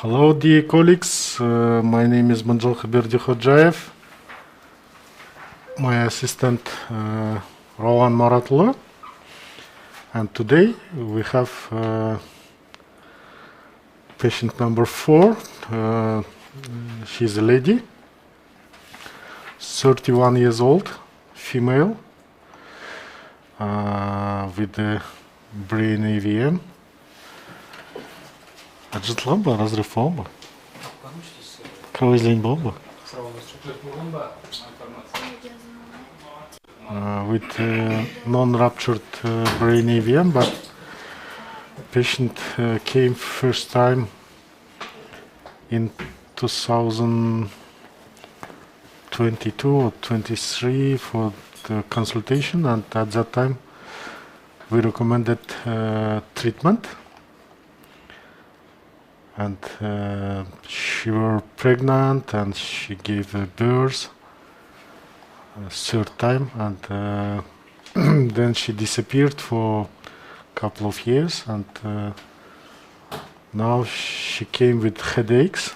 Hello, dear colleagues. My name is Berdikhojayev. My assistant Rowan Maratlu. And today we have patient number 4. She's a lady, 31 years old, female, with the brain AVM. Acıtılan mı? Разрыв olma. Кровоизлияние olma. With non-ruptured brain AVM, but patient came first time in 2022 or 23 for the consultation, and at that time we recommended treatment. And she was pregnant and she gave birth third time, and then she disappeared for a couple of years, and now she came with headaches,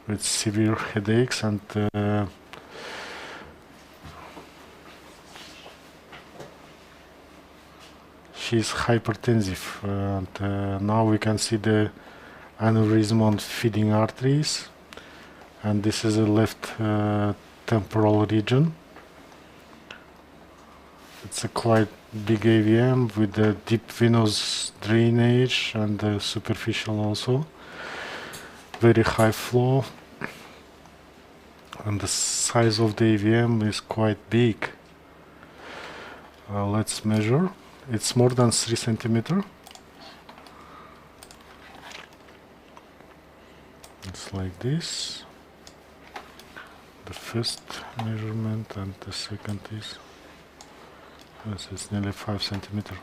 with severe headaches, and she's hypertensive, and now we can see the aneurysm on feeding arteries, and this is a left temporal region. It's a quite big AVM with a deep venous drainage and superficial also. Very high flow, and the size of the AVM is quite big. Let's measure. It's more than 3 centimeters. It's like this. The first measurement, and the second is, yes, it's nearly 5 centimeters.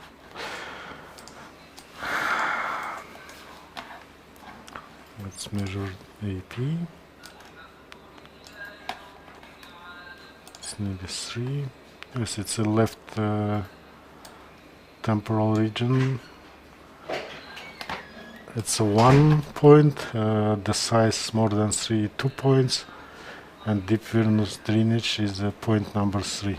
Let's measure AP. It's nearly 3. Yes, it's a left temporal region. It's a 1 point, the size more than 3, 2 points, and deep venous drainage is point number 3.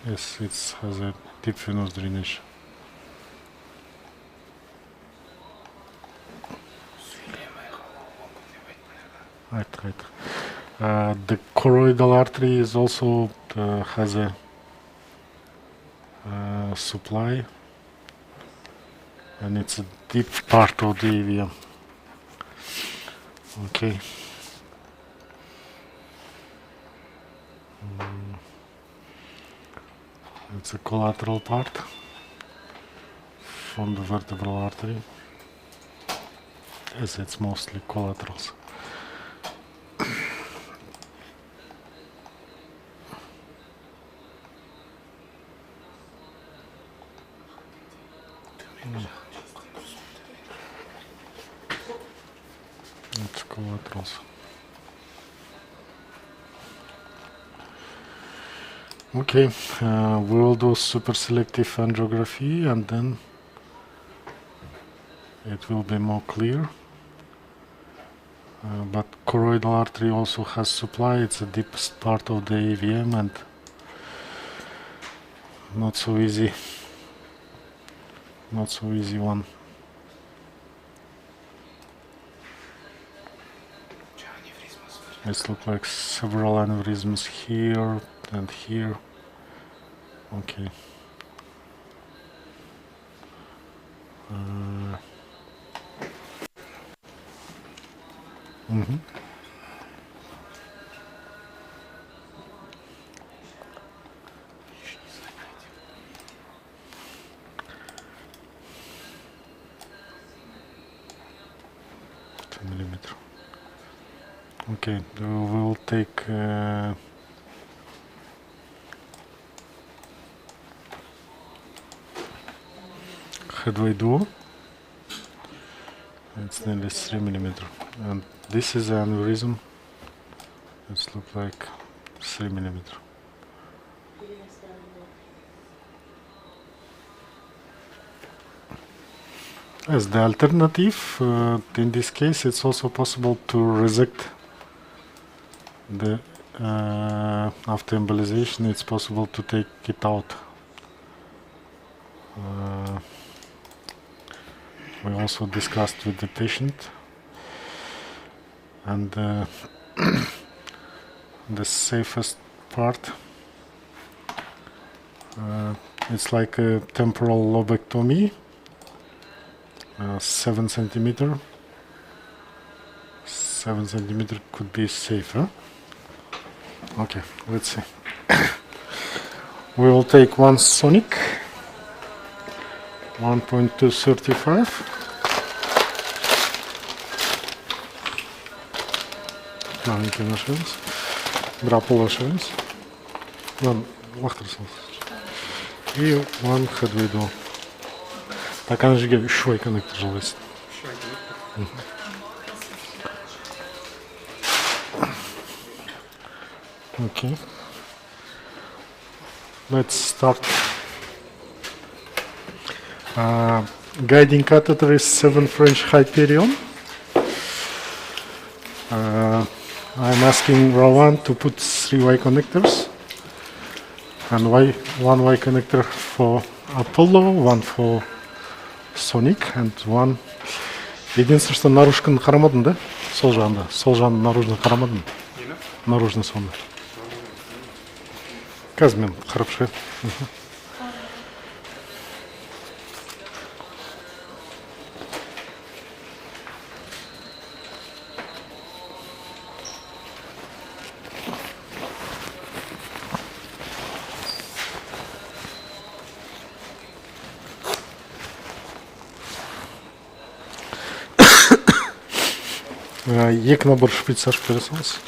Yes, it has a deep venous drainage. Right. The choroidal artery is also has a supply, and it's a deep part of the AVM. Okay. It's a collateral part from the vertebral artery. Yes, it's mostly collaterals. It's collaterals. Okay, we will do super selective angiography, and then it will be more clear. But choroidal artery also has supply. It's the deepest part of the AVM, and not so easy one. It looks like several aneurysms here and here. Okay. Millimeter. Okay, we will take headway duo. It's nearly 3 millimeter, and this is an aneurysm. It looks like 3 millimeter. As the alternative, in this case, it's also possible to reject the after embolization. It's possible to take it out. We also discussed with the patient, and the safest part, it's like a temporal lobectomy, 7 centimeter. 7 centimeter could be safer. Okay, let's see. We will take one sonic, 1.235. Malinkie nasz więc. Bra położyć. One wachtersoms. I one head window. Tak kan je geven. Šoj connector geweest. Okay. Let's start. Guiding catheter is 7 French Hyperion. I'm asking Rowan to put 3 Y connectors, and one Y connector for Apollo, one for Sonic, and one. Единственное, что наружканы қарамадым да? Сол жағын наружны қарамадым. Наружны соны. Қазір мен қарап шығайын. Екі набор шприц ашып бере салыңыз.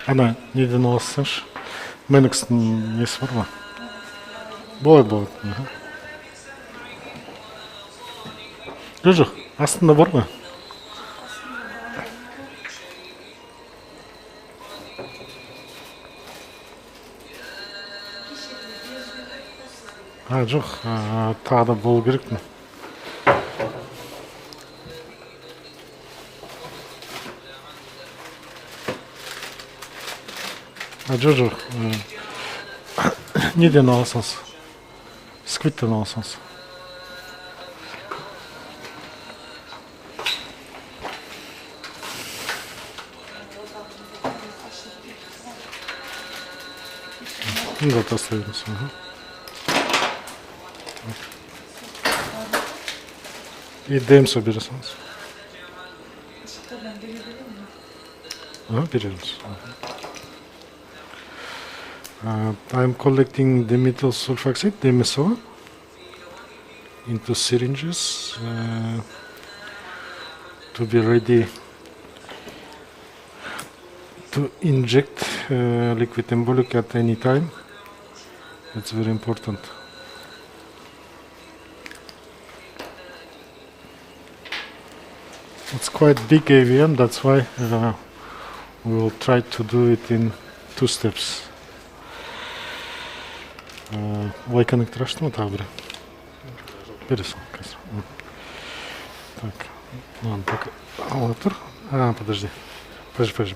Ана, неден аласыңшы. Менікстің несі бар ма? Болады. Жоқ, астында бар ма? Жоқ, тағы да болу керек. Жоқ. Неден аласыңыз? Сквиттен аласыңыз. Да, оставимся. И ДМ собересіңіз. Береміз. I'm collecting dimethyl sulfoxide, DMSO, into syringes to be ready to inject liquid embolic at any time. It's very important. It's quite big AVM, that's why we will try to do it in 2 steps. Y коннектор açtı mı tabiri? Бересің қазір. Так, ладно, пока. Отыр. Подожди. Подожди.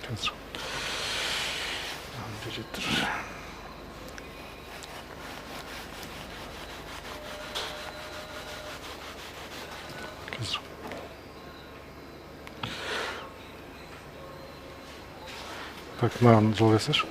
Қазір. Бері тұр. Қазір. Так, маған жалғайсаш.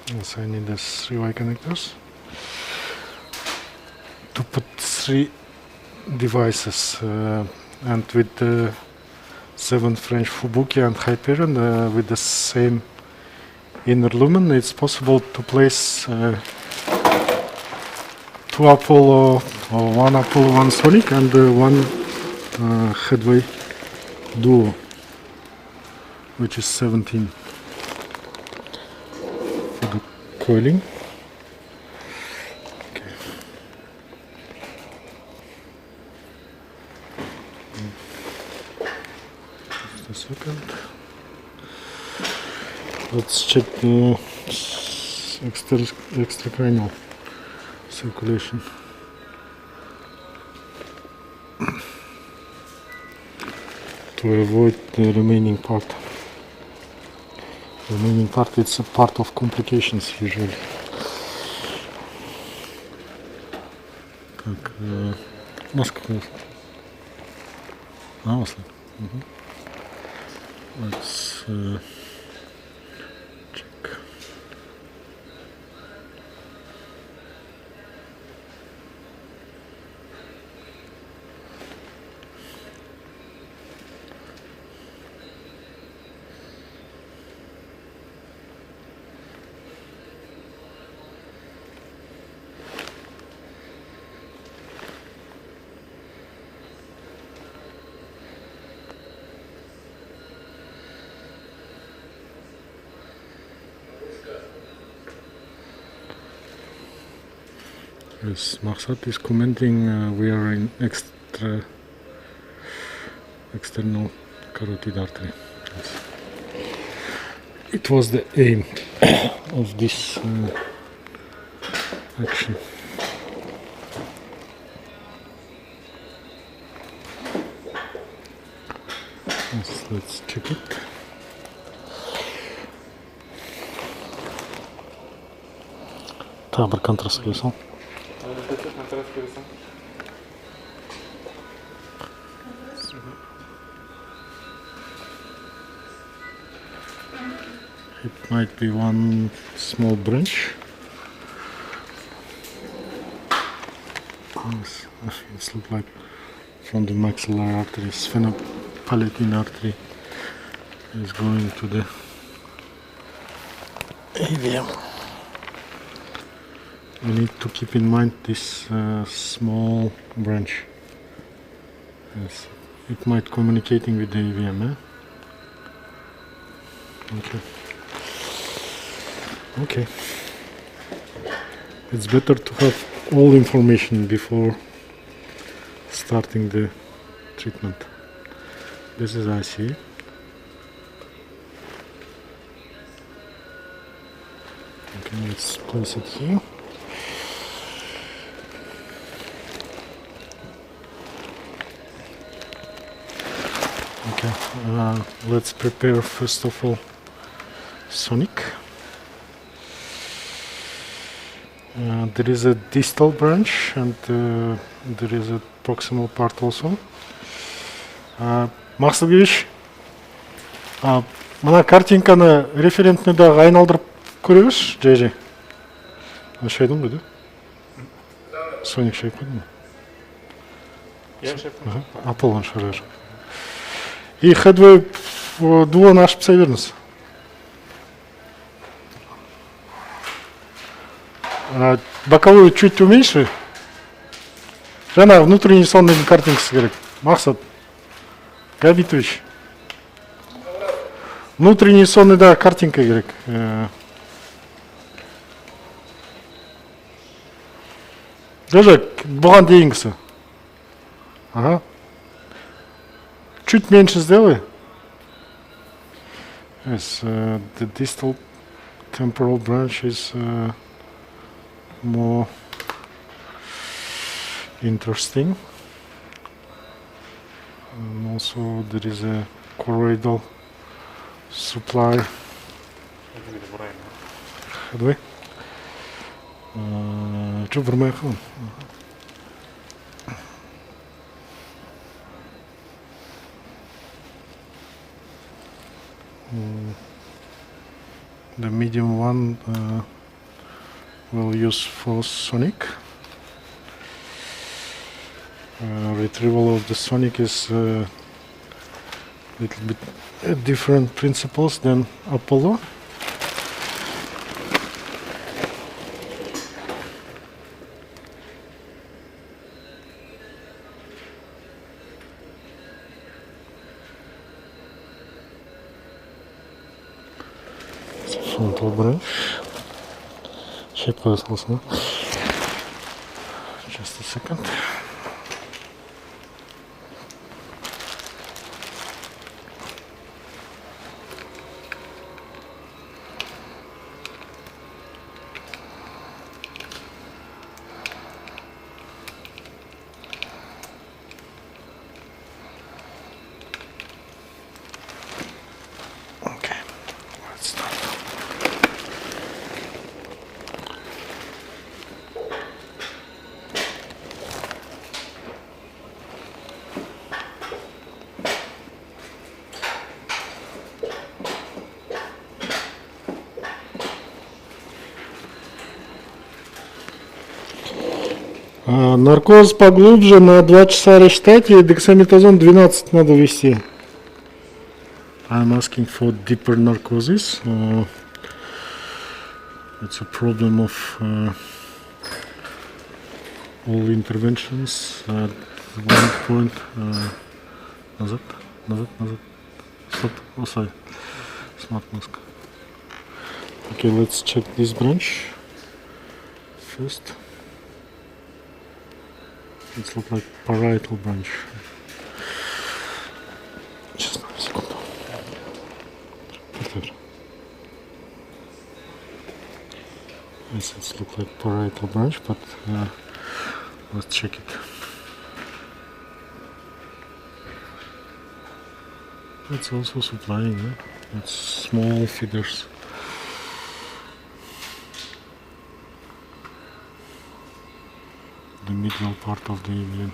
Yes, I need the 3Y connectors to put 3 devices, and with the 7 French Fubuki and Hyperion with the same inner lumen, it's possible to place 2 Apollo, or 1 Apollo, 1 Sonic, and 1 headway duo, which is 17 for the coiling. Okay. Just a second. Let's check the extracranial circulation. To avoid the remaining part. The remaining part, it's a part of complications usually. Так, маска класс. Масло. Let's check. Yes, Maksat is commenting we are in external carotid artery. Yes. It was the aim of this action. Yes, let's check it. Taber contrast gelsem. It might be one small branch. Yes, it looks like from the maxillary artery, sphenopalatine artery is going to the AVM. We need to keep in mind this small branch. Yes, it might communicating with the AVM. Okay. Okay. It's better to have all information before starting the treatment. This is IC. Okay, let's place it here. Okay, let's prepare first of all Sonic. There is a distal branch and there is a proximal part also. Мақсатович, мына картинканы референтныйдағы айналдырып көріңіз, жай-жай. Шайдың ғой, да? Соник шайып қойдың ба? Я шайып қойдым. Аполлон шарар. И headway дуаны ашып тастай беріңіз. Боковую чуть уменьши. Жаңағы внутренний сонный картинкасы керек. Мақсат. Габитович. Внутренний сонный, да, картинка керек. Даже бұған дейінгісі. Ага. Чуть меньше сделай. Yes, the distal temporal branch is more interesting. And also there is a choroidal supply. Что върмеха? The medium one we'll use for Sonic. Retrieval of the Sonic is a little bit different principles than Apollo. Frontal branch. Shape also. Just a second. Okay, let's start. Наркоз поглубже на 2 часа рассчитать и дексаметазон 12 надо ввести. I'm asking for deeper narcosis. It's a problem of all interventions. At one point, назад. Stop. Oh, sorry. Smart mask. Okay, let's check this branch first. It looks like parietal branch. Just a second. Yes, it looks like parietal branch, but let's check it. It's also supplying. It's small feeders. The middle part of the AVM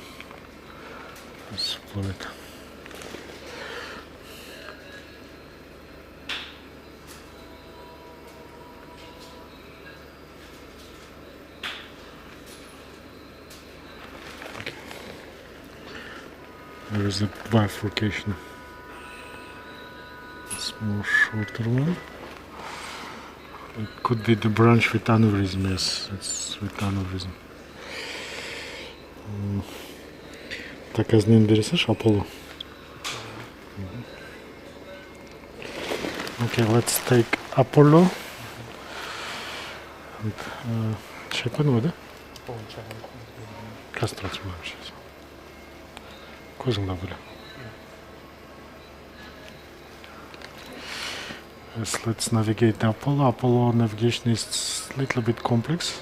is supplied. Okay. There is a bifurcation. It's more shorter one. It could be the branch with aneurysm. Yes, it's with aneurysm. Так, азнен бересеш Apollo. Okay, let's take Apollo. Şey yapalım mı da? Kastrasyon var şey. Kozunda böyle. Yes, let's navigate the Apollo. Apollo navigation is a little bit complex.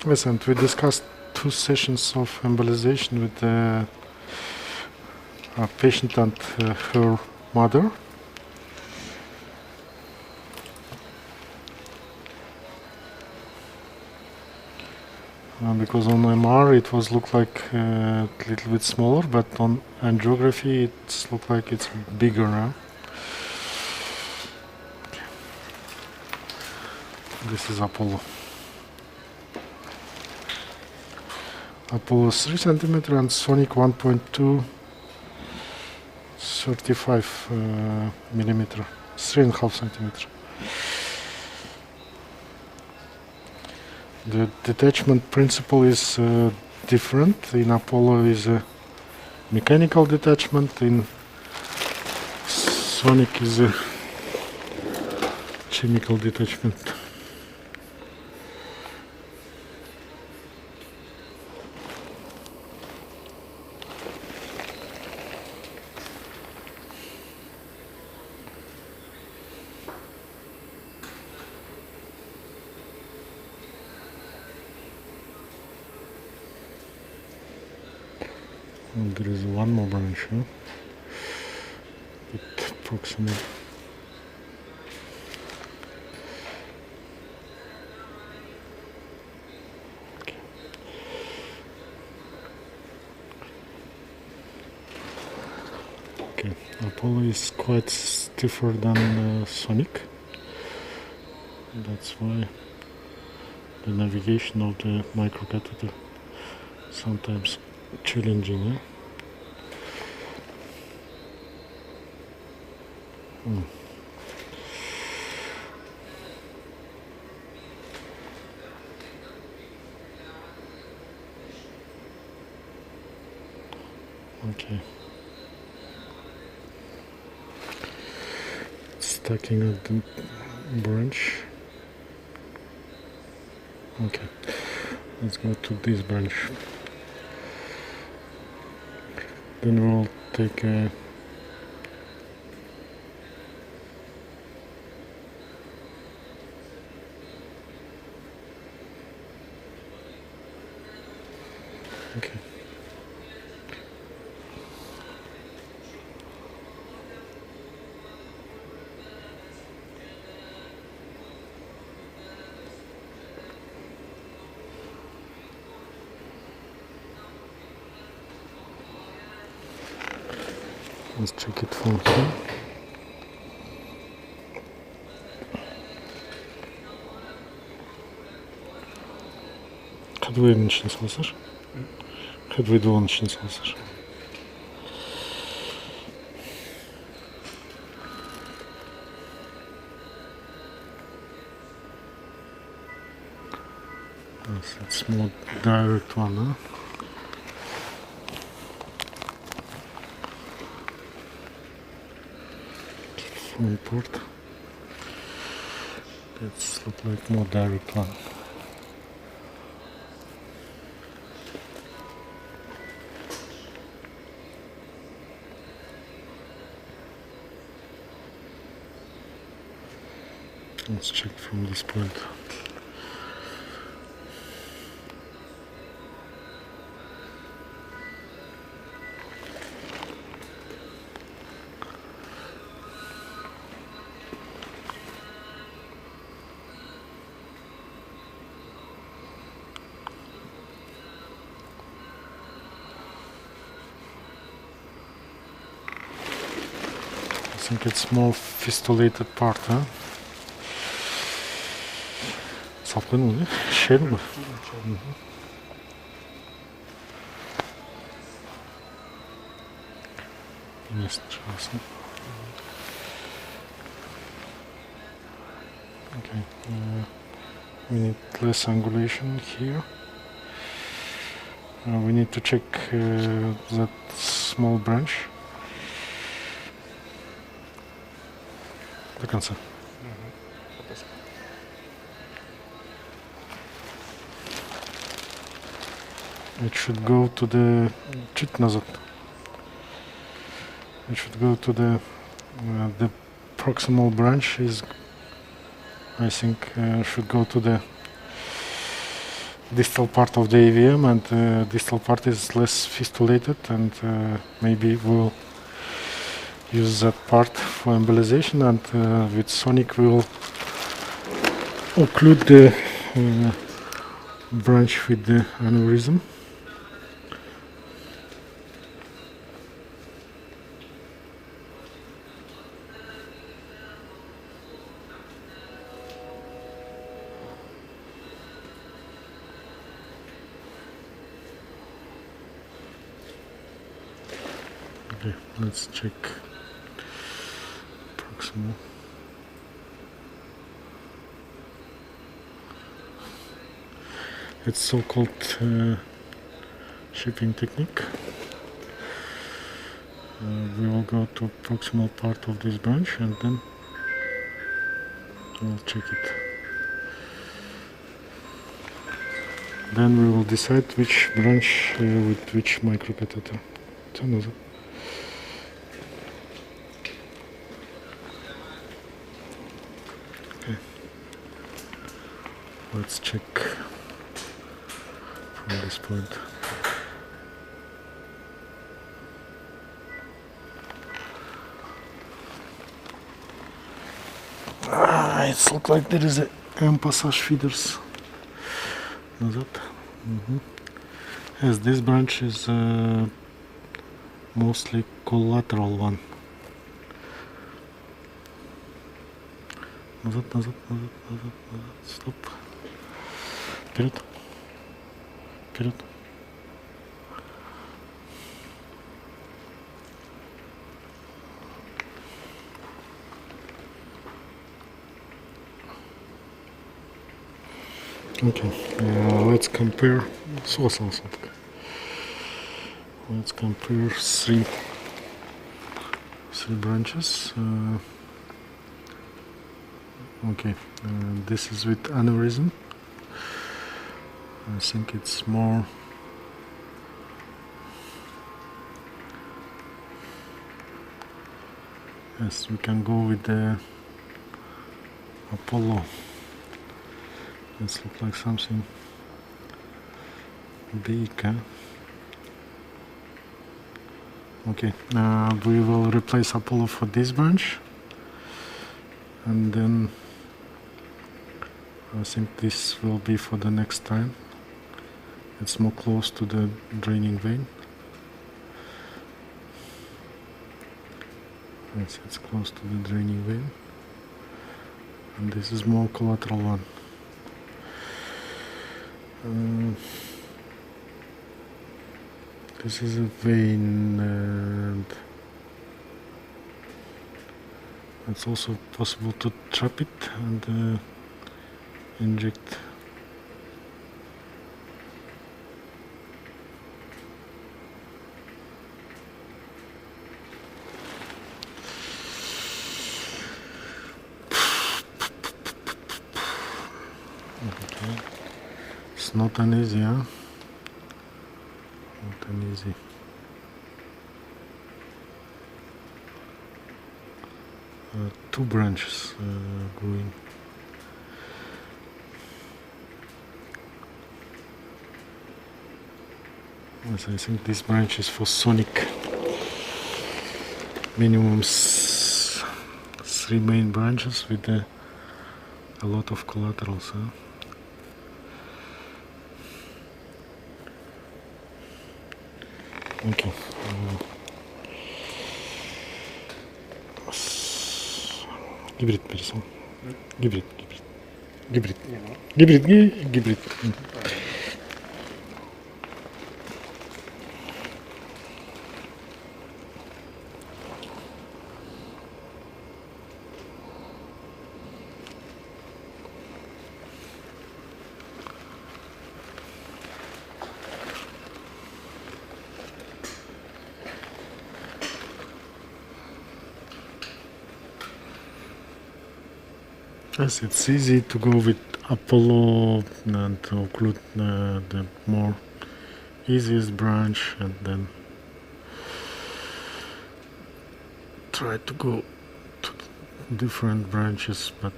Yes, and we discussed 2 sessions of embolization with the patient and her mother. Because on MR it was looked like a little bit smaller, but on angiography it looked like it's bigger now. Okay. This is Apollo. Apollo 3 cm and Sonic 1.2 35 millimeter, 3.5 centimeter. The detachment principle is different. In Apollo is a mechanical detachment, in Sonic is a chemical detachment. And there is one more branch, huh? With proximal. Okay, Apollo is quite stiffer than Sonic. That's why the navigation of the microcatheter sometimes challenging. Okay. Stacking up the branch. Okay. Let's go to this branch. Then we'll take a okay. Let's check it from here. Kadvoyenin içine salsar. Kadvoye dolanın içine salsar. It's more direct one, huh? Front port. Let's look like more direct one. Let's check from this point. I think it's more fistulated part, huh? Sapkın mı? Şey mi? Yes, okay. We need less angulation here. We need to check that small branch. До конца. It should go to the чуть назад. It should go to the proximal branch is, I think, should go to the distal part of the AVM, and the distal part is less fistulated, and maybe we'll use that part for embolization, and with Sonic we'll occlude the branch with the aneurysm. Okay, let's check proximal. It's so-called shipping technique. We will go to proximal part of this branch and then we'll check it. Then we will decide which branch with which microcatheter. Okay. Let's check from this point. It looks like there is a M passage feeders. Назад. Yes, this branch is mostly collateral one. Назад. Стоп. Вперед. Okay, let's compare. Let's compare three branches. Okay, this is with aneurysm. I think it's more. Yes, we can go with the Apollo. This looks like something big, huh? Okay, we will replace Apollo for this branch, and then I think this will be for the next time. It's more close to the draining vein. Yes, it's close to the draining vein, and this is more collateral one. This is a vein, and it's also possible to trap it and inject. Okay. It's not an easy, huh? Not an easy. Two branches going. Yes, I think this branch is for sonic. Minimum three main branches with a lot of collaterals, huh? Okay. Гибрид пересол. Гибрид. Yes, it's easy to go with Apollo and to occlude the more easiest branch, and then try to go to different branches, but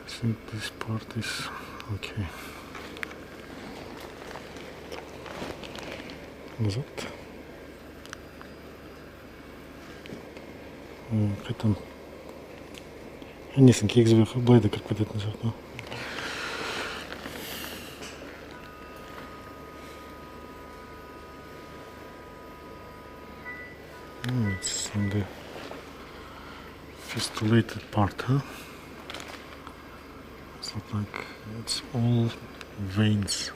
I think this part is okay. Назад. Там. Несенький экзвер, блайда как подать назад, но. It's on the fistulated part, huh? It's not like it's all veins.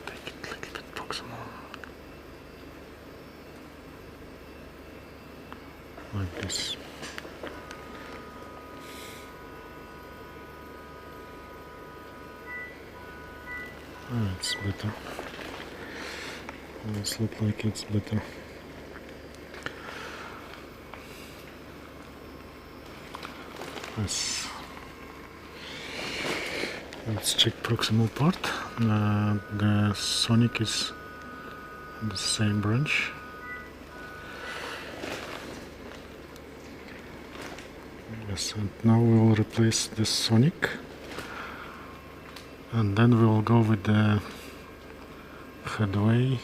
Take it a little bit proximal. Like this. It's better. It looks like it's better. Yes. Let's check proximal part. The sonic is the same branch. Yes, and now we will replace the sonic, and then we will go with the headway.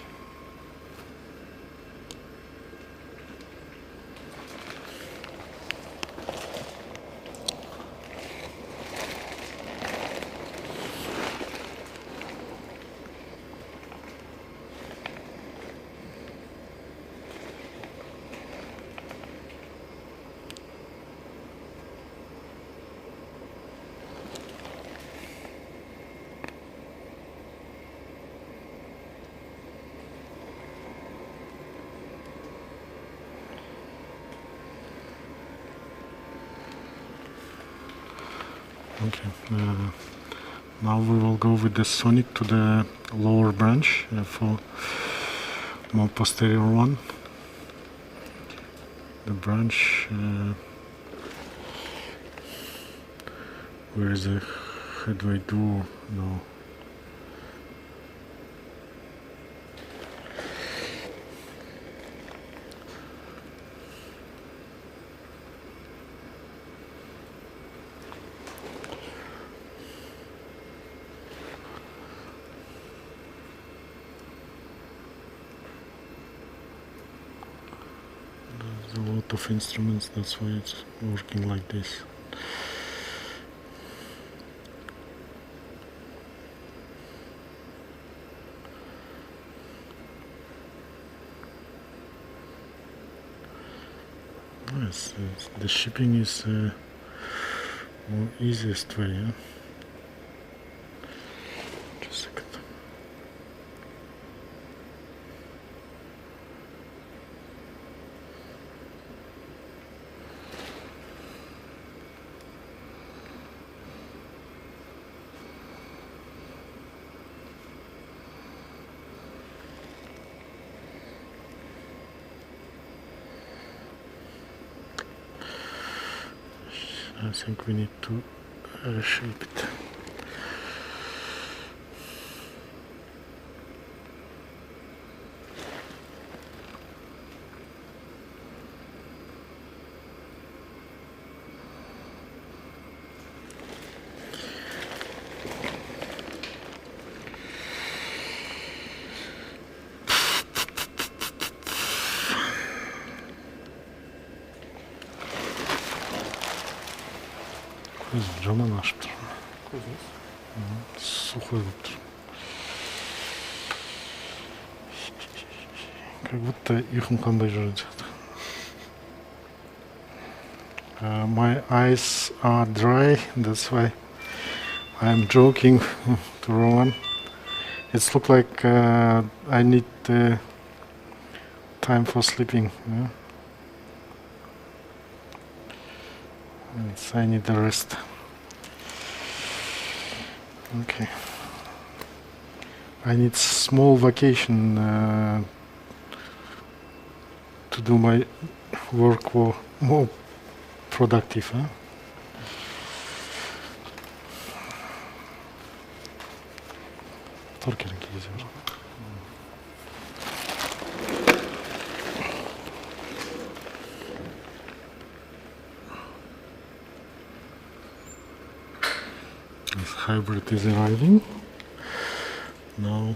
Okay, now we will go with the sonic to the lower branch for more posterior one. The branch where is the headway door? No. A lot of instruments, that's why it's working like this. Yes, the shipping is more easiest way. Yeah? Just a second. I think we need to reshape it. Cama açtır. Сухой вот. Как будто их қандай жүреді. My eyes are dry, that's why I'm joking to Roman. It's look like I need time for sleeping. Yeah? I need the rest. Okay. I need small vacation to do my work more productive. Huh? Torkerenki geziyorum. This hybrid is arriving. Now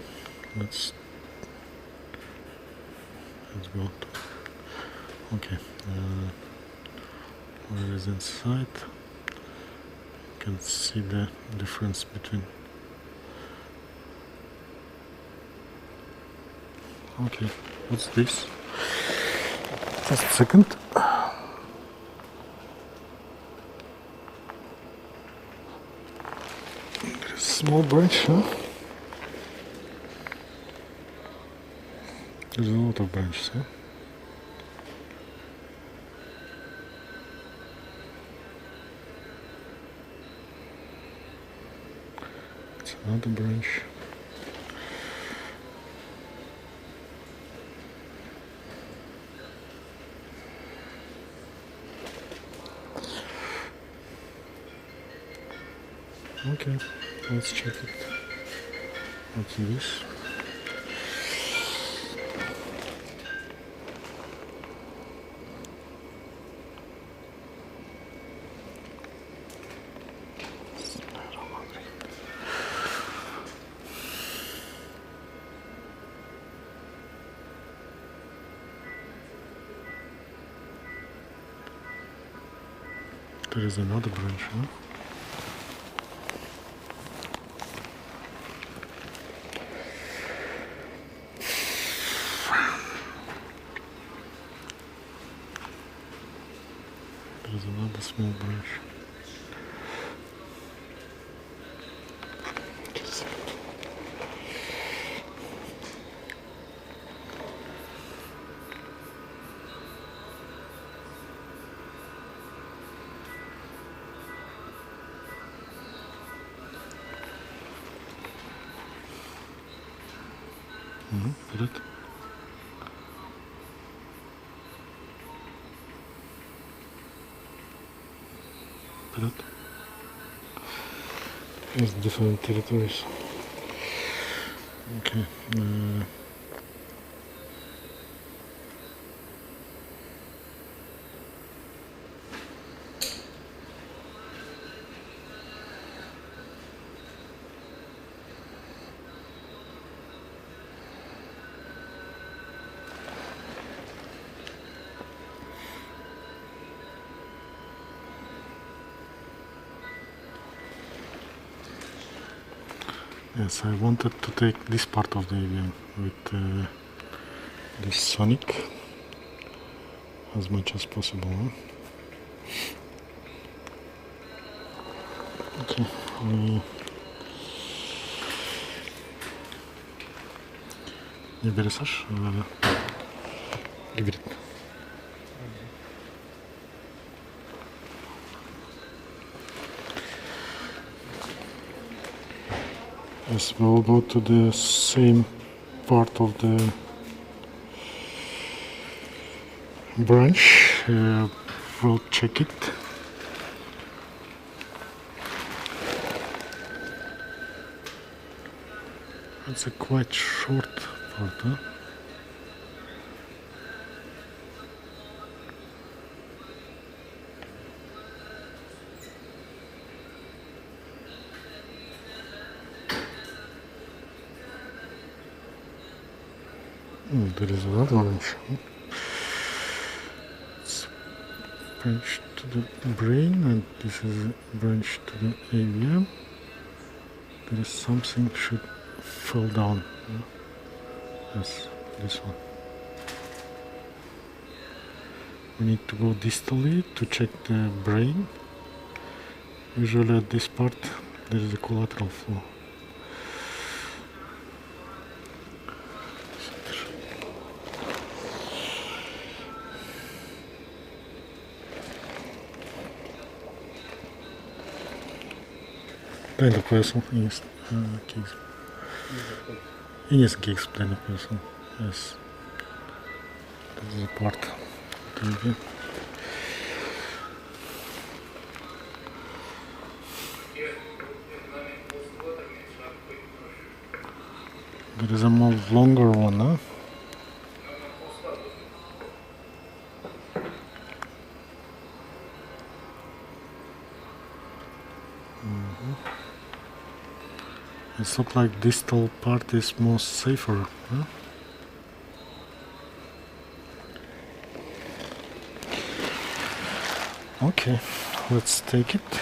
let's go. Okay, where is inside? You can see the difference between. Okay, what's this? Just a second. Small branch, huh? There's a lot of branches, huh? It's another branch. Okay. Let's check it. What's this? There is another branch, huh? There is another small branch. Вперед. Вперед. It's different territories. Okay. Yes, I wanted to take this part of the AVM with this Sonic as much as possible. Huh? Okay. Не бересаш? Гибрид. Yes, we'll go to the same part of the branch. We'll check it. It's a quite short part, huh? There is another branch. It's a branch to the brain, and this is a branch to the AVM. There is something should fall down. Yes, this one. We need to go distally to check the brain. Usually at this part there is a collateral flow. Дай да поясна и кейс. И не с кейс, дай да поясна. Yes. This is a part. There is a more longer one, huh? It looks like distal part is more safer, huh? Okay, let's take it.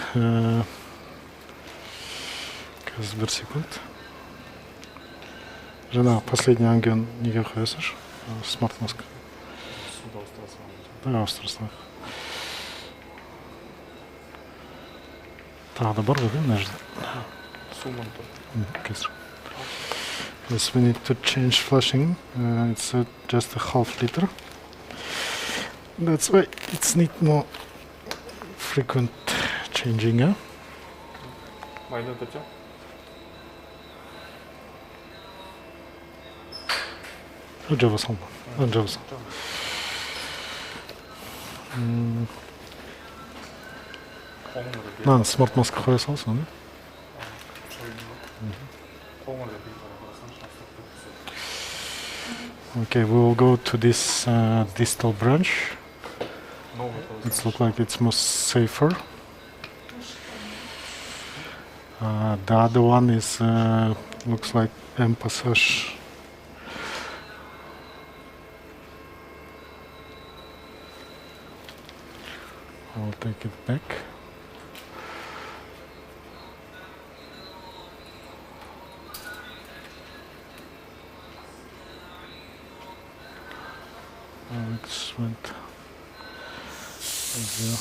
Bir секунд. Жена, последний ангион не görüyorsunuz. Smart mask. Да, austurasın. Daha da var mı? Nerede? Yes, we need to change flushing. It's just a half liter. That's why it's need more frequent changing. 많이 넣었죠? 언제 봤어? 언제 봤어? 난 스마트 마스크 거의 썼어. Okay, we will go to this distal branch. It looks like it's more safer. The other one is looks like M passage. I'll take it back. Alex went there.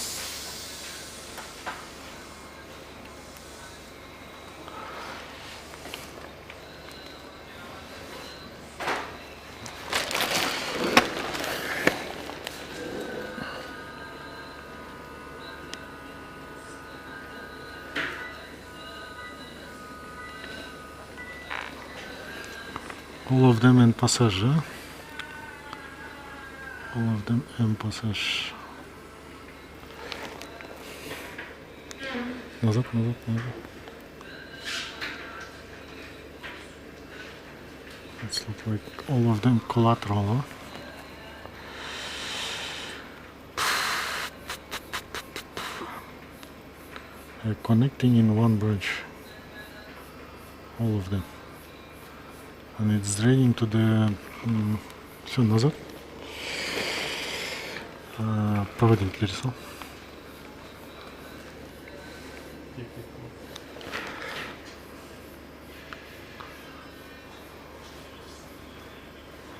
All of them in passage, huh? All of them in passage. Назад. It looks like all of them collateral, huh? They're connecting in one branch. All of them. And it's draining to the... Все, назад. Проводник перестал.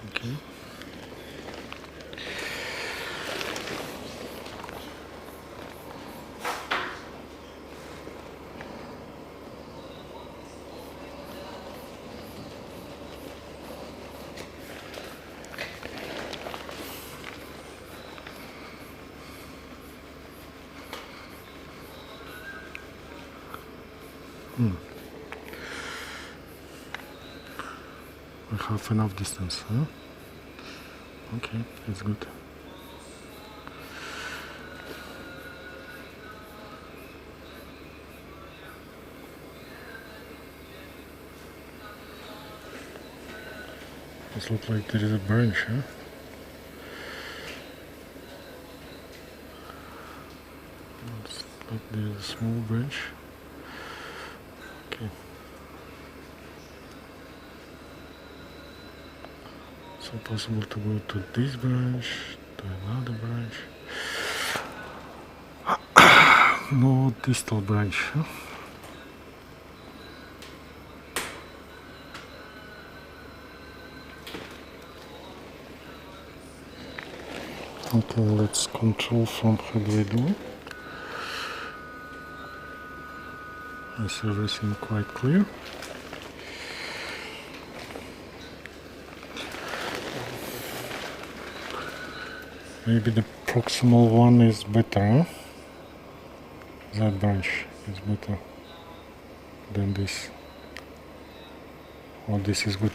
Okay. We have enough distance, huh? Okay, it's good. It looks like there is a branch, huh? Looks like there is a small branch. Okay. So possible to go to this branch, to another branch. No distal branch, huh? Okay, let's control from headway door. Is everything quite clear? Maybe the proximal one is better, huh? That branch is better than this. Oh, this is good.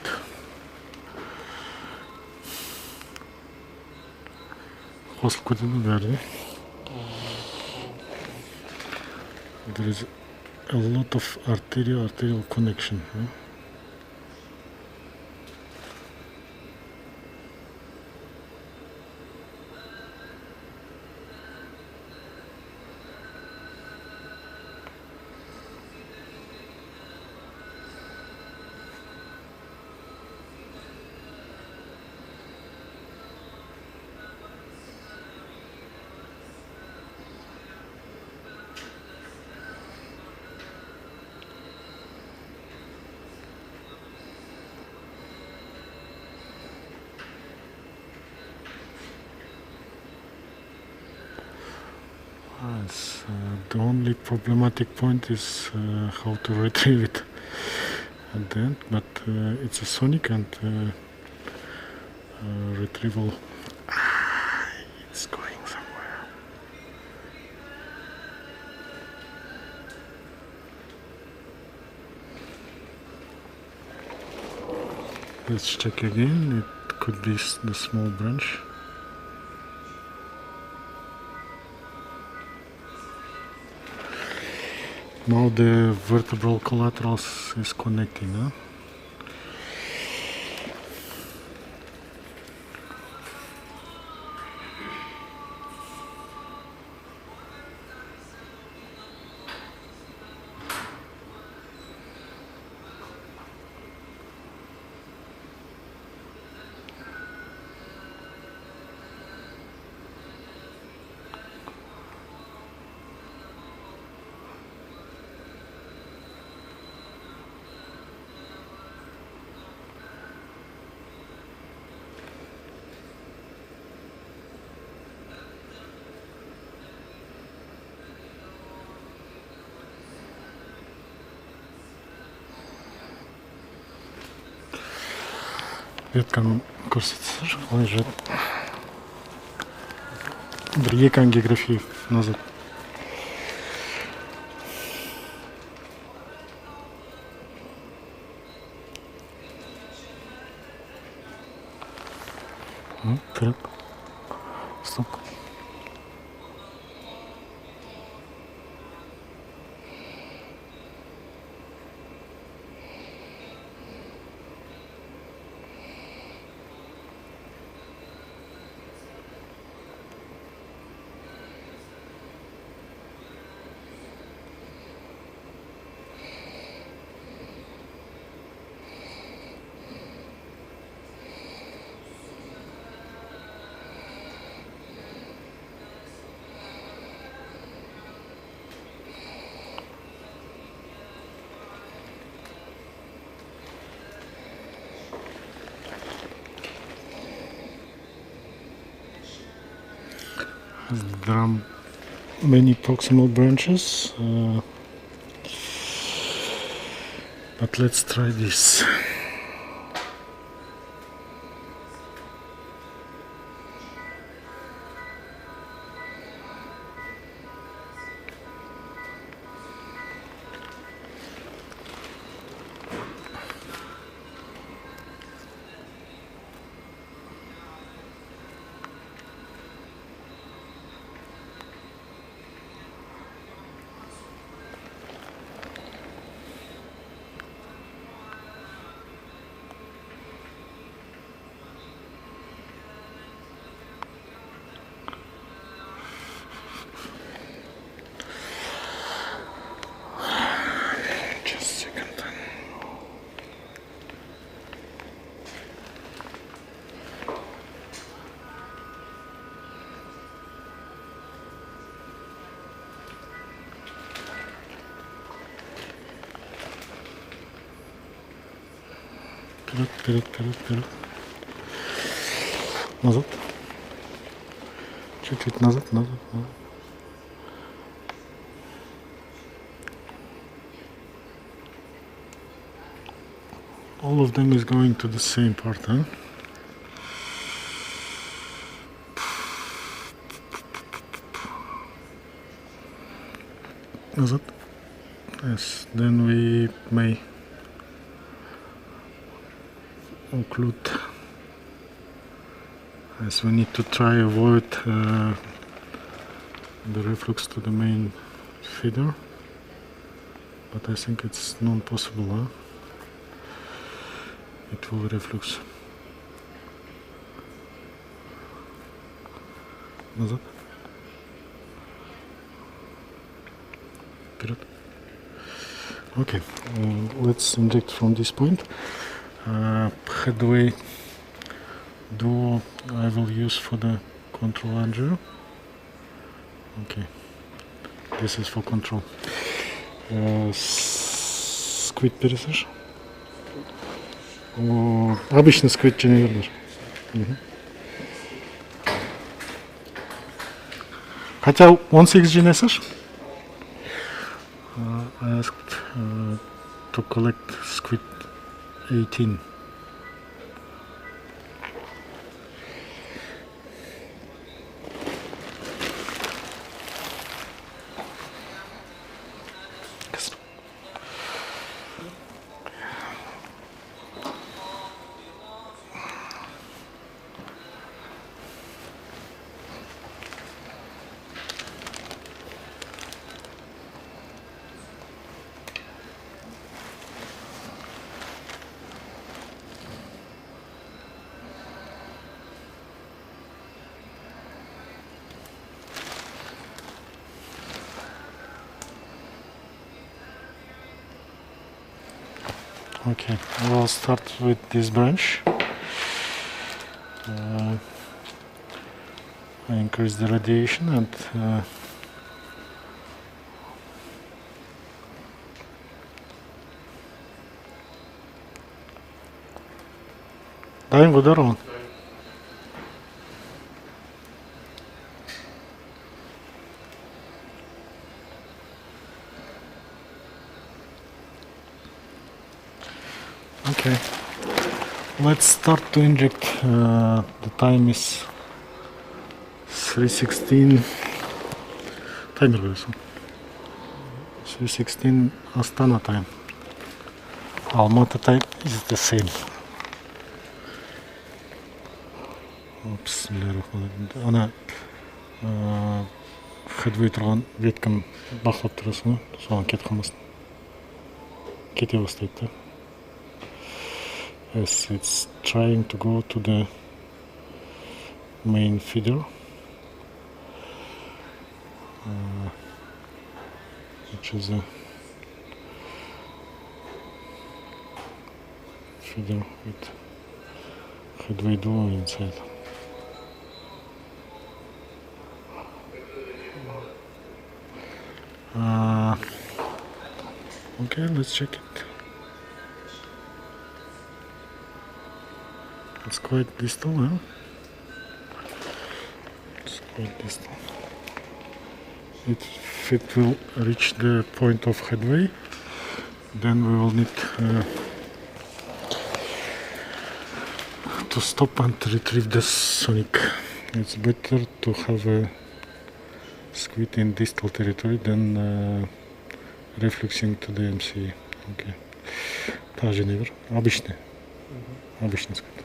There is a lot of arterial connection, huh? Yes, the only problematic point is how to retrieve it at the end, but it's a sonic and retrieval. It's going somewhere. Let's check again. It could be the small branch. Now the vertebral collaterals is connecting, huh? Веткам көрсетсеңізші қалай жүреді. Бір екі ангиография назад. Вперед. Стоп. There are many proximal branches, but let's try this. Вперед. Назад. Чуть-чуть назад. All of them is going to the same part, huh? Назад. Yes, then we may occlude, as we need to try avoid the reflux to the main feeder, but I think it's not possible, huh? It will reflux. Назад. Вперед. Okay, let's inject from this point. Headway duo I will use for the control angio. Okay, this is for control. Сквит пересаж. Обычно сквит не вернешь. Хотя он 6G message. I asked to collect squid 18. Okay, we'll start with this branch. I increase the radiation and дайын ғой Дарван? Okay, let's start to inject. The time is 3:16. Timer goes. 3:16 Astana time. Almaty time is the same. Ана хедвей тұрған ветканы бақылап тұрасың ғой, соған кетіп қалмасын. Кете бастайды да. Yes, it's trying to go to the main feeder, which is a feeder with headway duo inside. Okay, let's check it. It's quite distal, huh? It's quite distal. If it will reach the point of headway, then we will need to stop and retrieve the sonic. It's better to have a squid in distal territory than refluxing to the MCA. Okay. Та же невер. Обычный. Обычный сquid.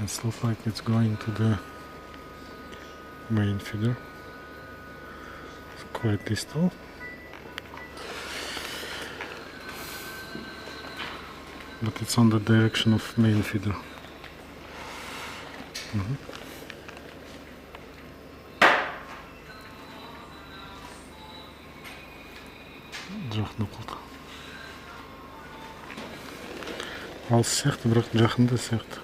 It looks like it's going to the main feeder. It's quite distal. But it's on the direction of main feeder. Жақын оқылды. Алыс сияқты, бірақ жақында сияқты.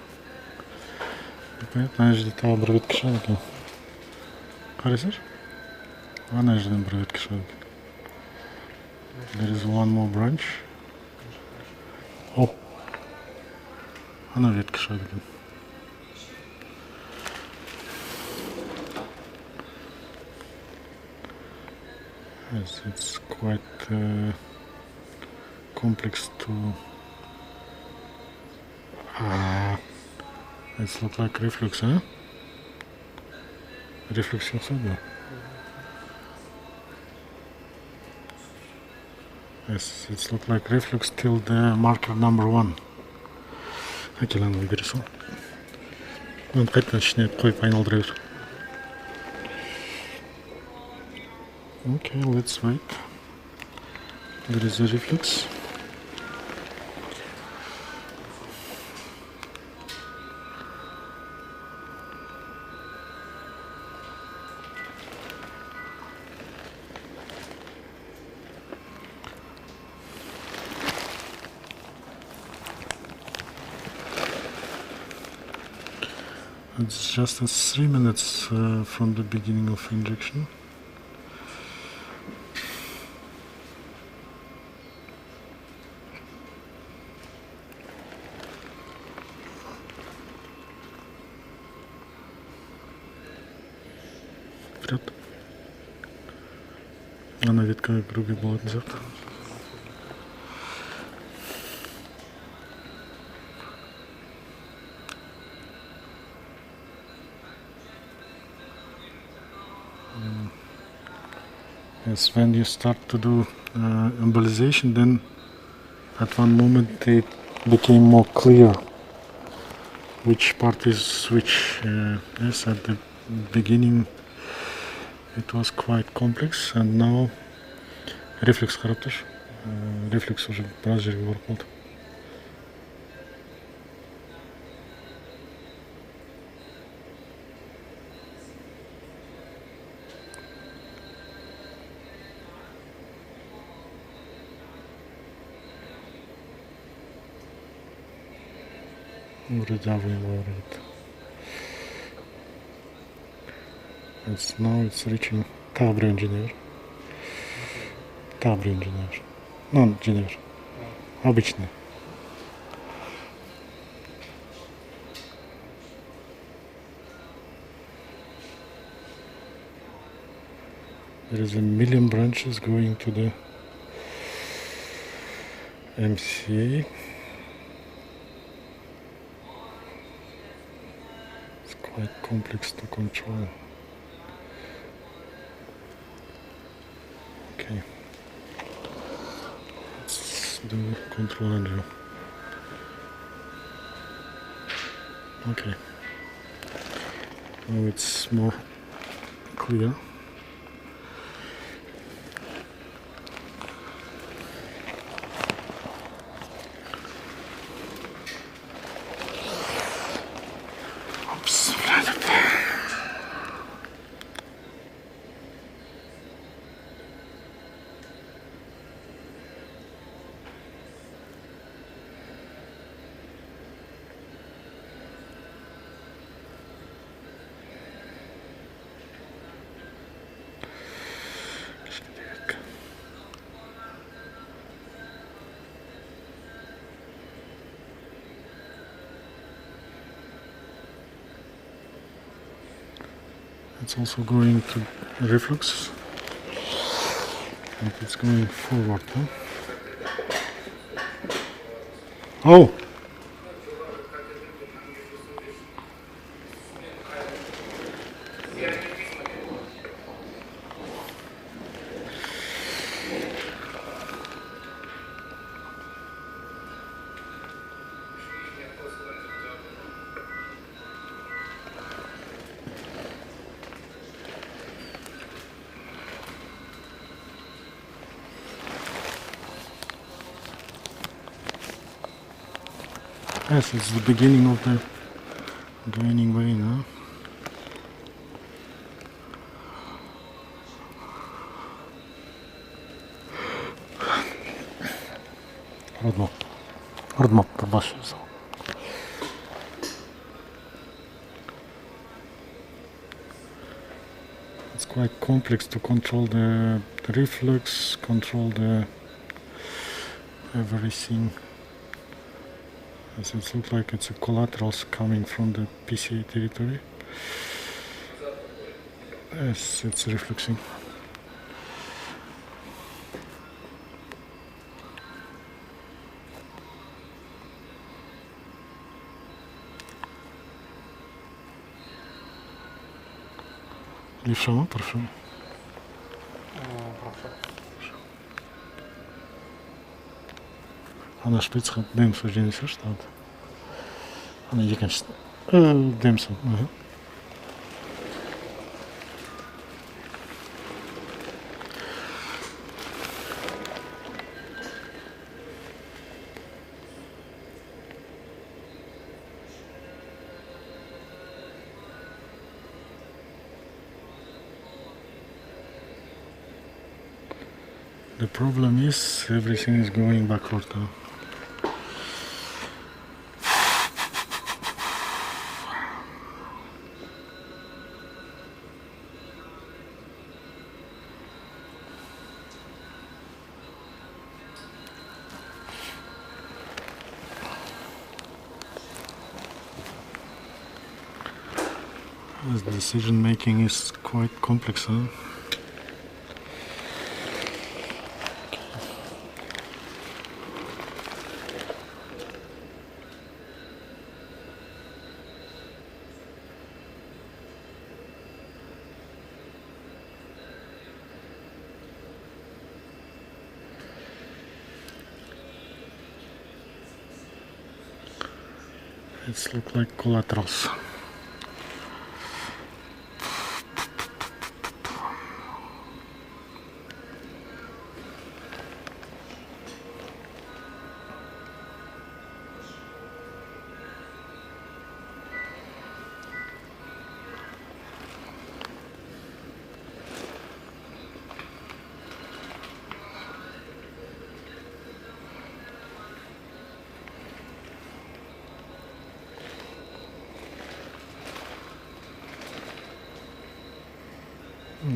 Ана жерде тағы бір ветка шығады екен. Қарайсаңшы? Ана жерден бір ветка шығады екен. There is one more branch. Оп. Ана ветка шығады екен. Yes, it's quite complex to... It looks like reflux, huh? Reflux inside. Yes, it looks like reflux till the marker number 1. Акеланы выбересің. Оны қайтадан ішіне қойып айналдыра бер. Okay, let's wait. There is a reflux. It's just 3 minutes from the beginning of injection. Вперед. Она ветка грубее была назад. Yes, when you start to do embolization, then at one moment it became more clear which part is which. Yes, at the beginning it was quite complex, and now reflex характаш. Reflex уже біраз жерге барып қалды. Вроде AVM вроде. Now it's reaching Tabri engineer. Tabri engineer. No, engineer. Обычный. There is a million branches going to the MCA. It's quite complex to control. Okay. Let's do control engine. Okay. Now it's more clear. It's also going to reflux, and it's going forward. Huh? Oh! Yes, it's the beginning of the draining way now. Roadmap başlıyoruz. It's quite complex to control the reflux, control the everything. As it looks like it's a collaterals coming from the PCA territory. Yes, it's refluxing. Левша mı, правша mı? Правша. Ана шпицха демсо женесі штат. Ана екінші демсо. The problem is everything is going backward now. This decision making is quite complex, huh? It's look like collaterals.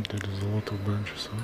There is a lot of branches, huh?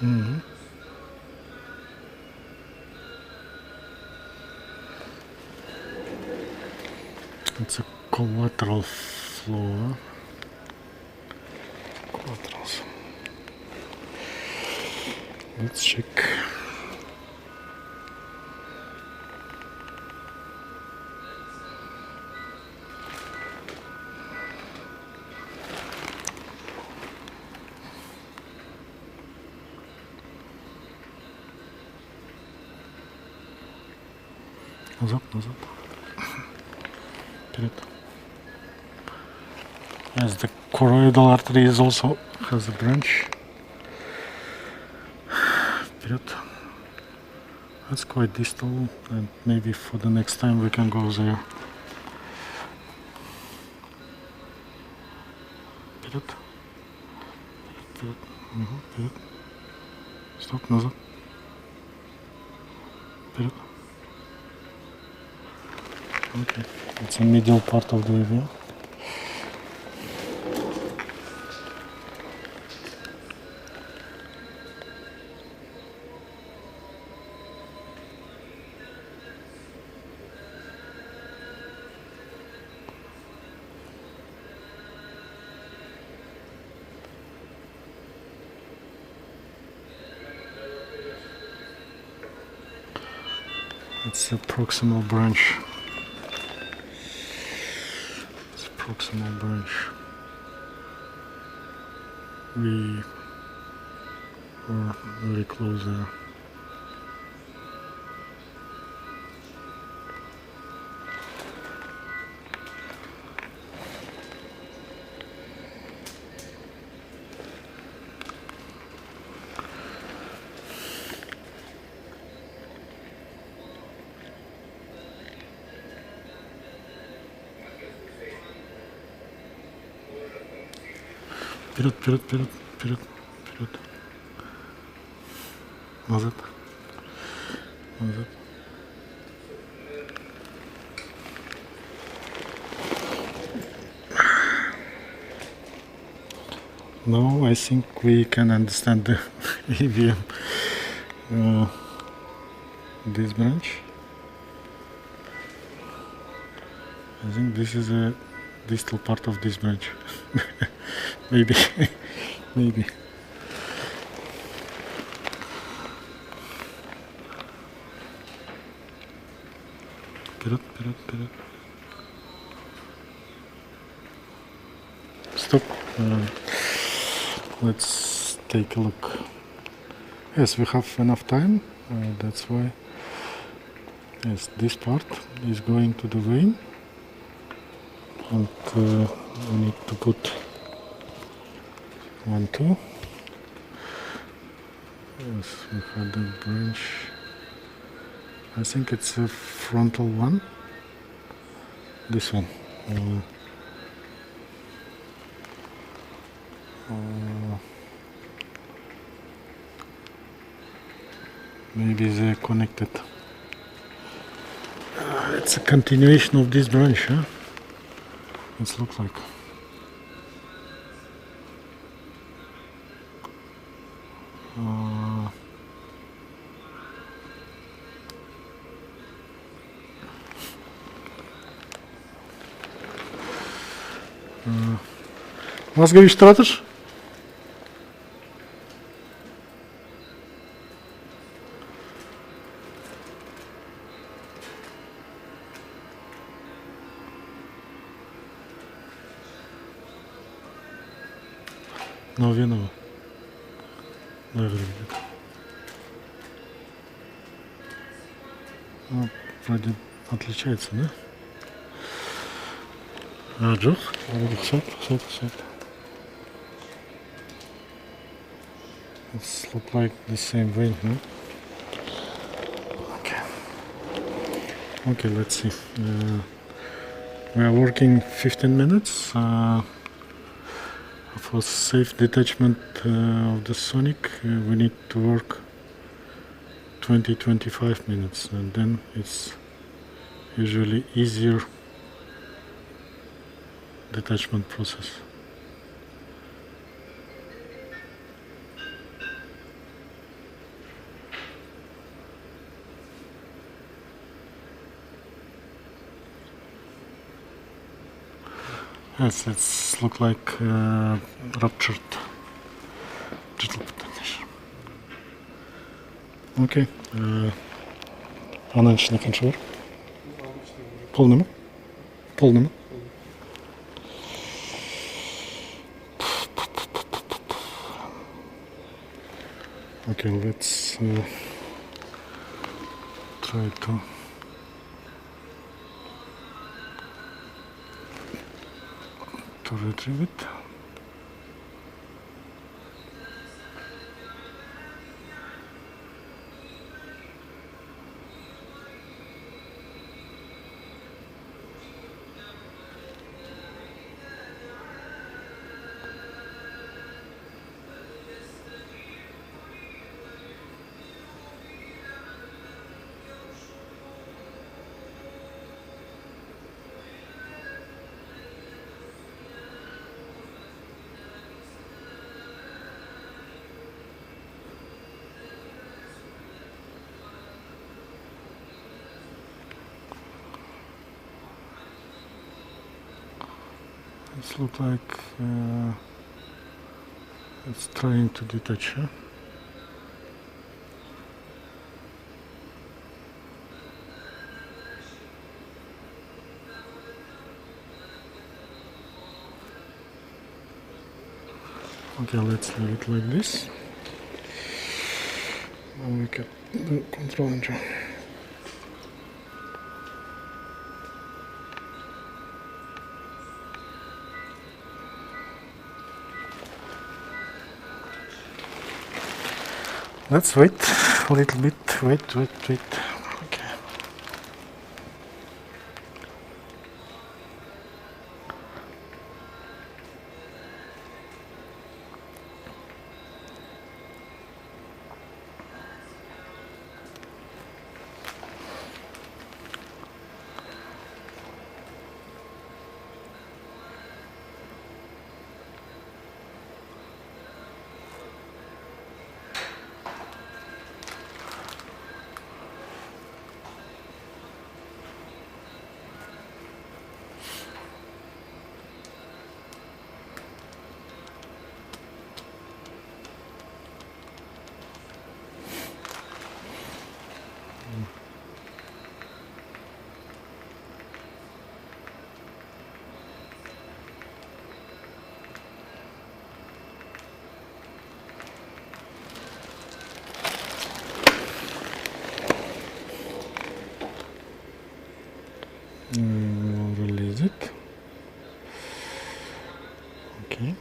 Mm-hmm. It's a collateral floor. Collaterals. Let's check. Назад. Вперед. Yes, the choroidal artery is also has a branch. Вперед. That's quite distal, and maybe for the next time we can go there. Вперед. Вперед. Стоп, назад. Вперед. Okay, it's a medial part of the AVM. It's a proximal branch. Proximal branch. We are very close there. Вперед. Назад. Now I think we can understand the AVM. This branch. I think this is a distal part of this branch. Maybe. Вперед. Stop. Let's take a look. Yes, we have enough time. That's why. Yes, this part is going to the vein, and we need to put 1, 2. Yes, we have the branch. I think it's a frontal one. This one. Maybe they're connected. It's a continuation of this branch, huh? It looks like. Мозгович тратишь? Ну, вино. Наверное. Ну, вроде отличается, да? Джох? Все. It's look like the same way, no? Okay, let's see. We are working 15 minutes for safe detachment of the sonic. We need to work 20-25 minutes, and then it's usually easier detachment process. Yes, it's look like ruptured. Okay. Аналичный контроль. Полному? Полному. Okay, let's try to retrieve it. It looks like it's trying to detach, huh? Okay, let's leave it like this. Now we can do control enter. Let's wait a little bit. Wait. Okay. We'll release it. Okay.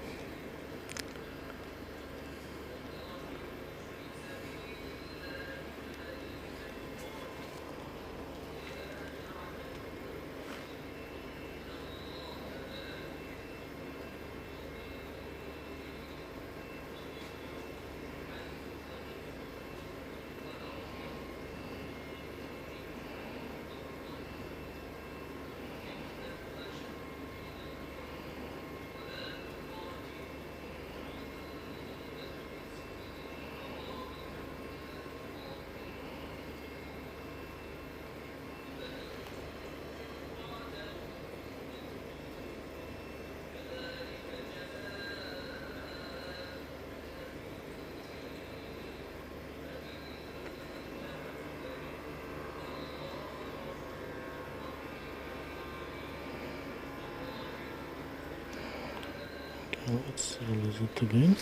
Let's release it again.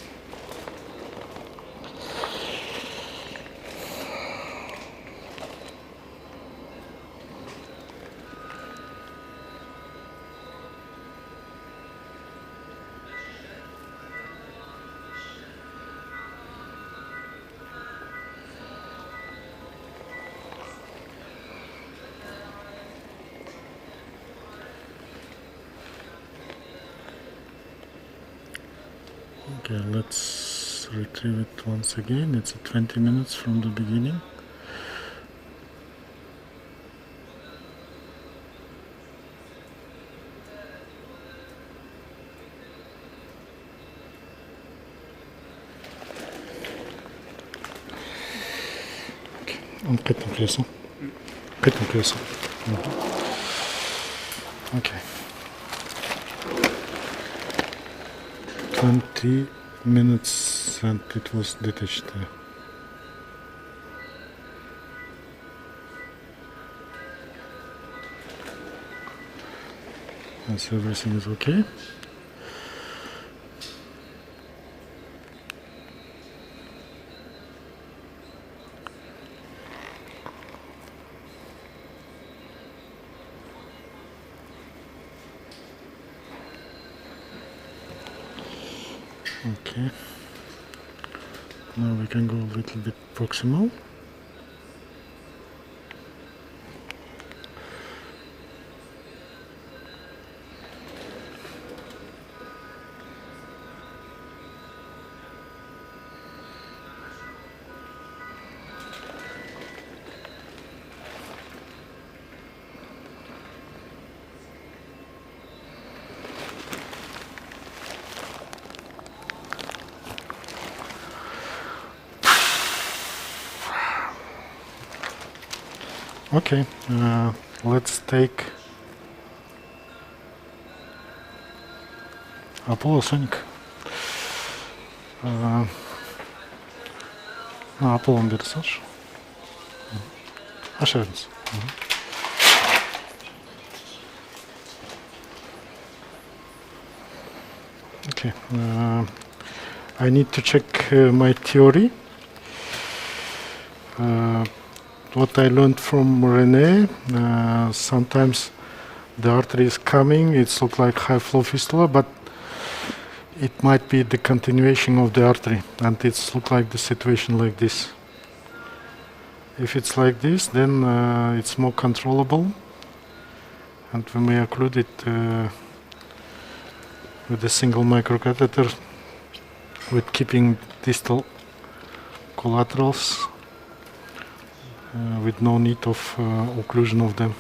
Okay, let's retrieve it once again. It's 20 minutes from the beginning. Okay, unqayt qilasan. Qaytib qilasan. Okay. 20 minutes and it was detached. As everything is okay. Okay, now we can go a little bit proximal. Okay, let's take Apollo Sonic. Apollo'nu beri sar. Aşağı insin. Okay, I need to check my theory. What I learned from Rene, sometimes the artery is coming, it's look like high flow fistula, but it might be the continuation of the artery, and it's look like the situation like this. If it's like this, then it's more controllable, and we may occlude it with a single microcatheter, with keeping distal collaterals, with no need of occlusion of them.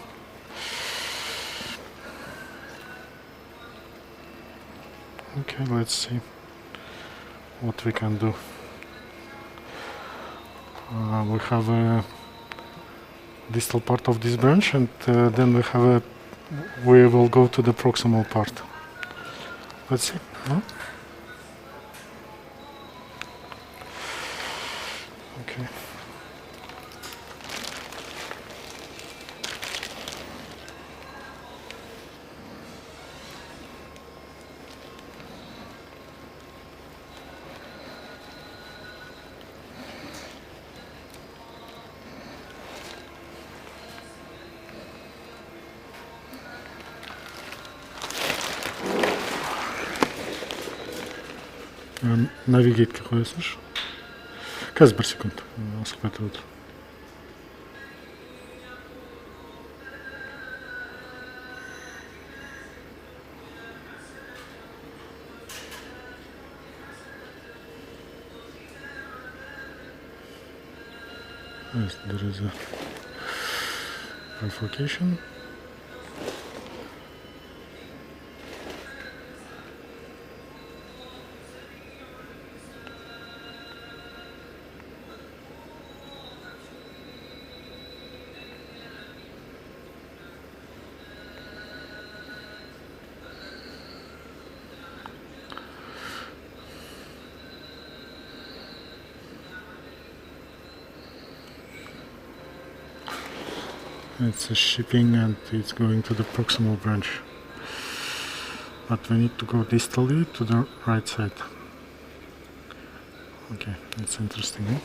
Okay, let's see what we can do. We have a distal part of this branch, and then we will go to the proximal part. Let's see. Okay. Navigate-ге қоясыңшы. Қазір 1 секунд. Асықпай тұр отыр. Yes, there is a bifurcation. It's a shipping and it's going to the proximal branch. but we need to go distally to the right side. Okay, that's interesting. Eh?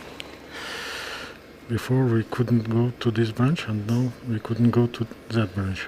Before we couldn't go to this branch, and now we couldn't go to that branch.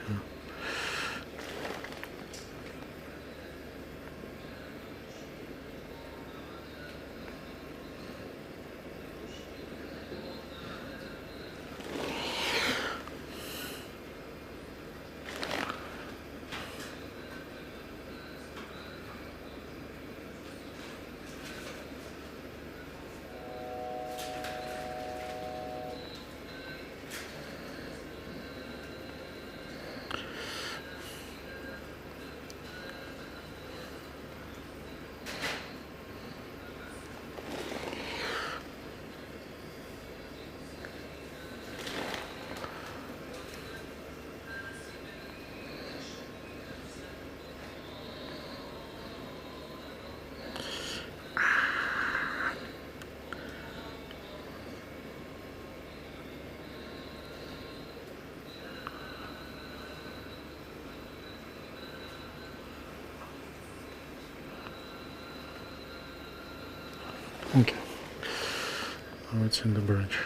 Okay, now it's in the branch.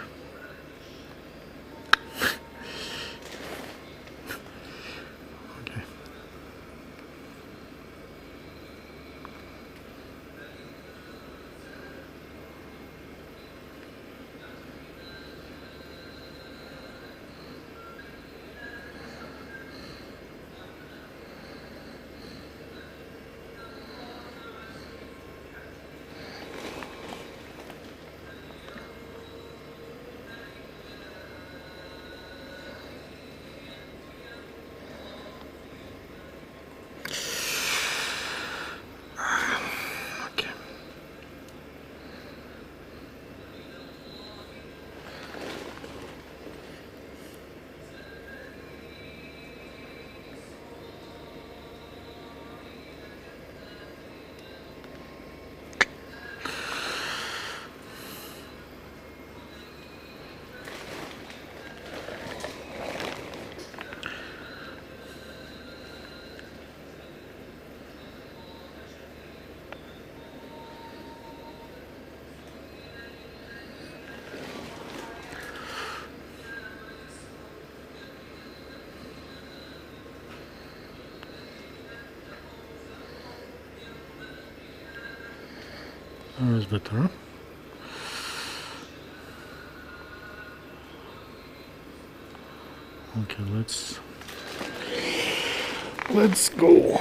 Okay. Okay. That was better. Huh? Okay, let's go.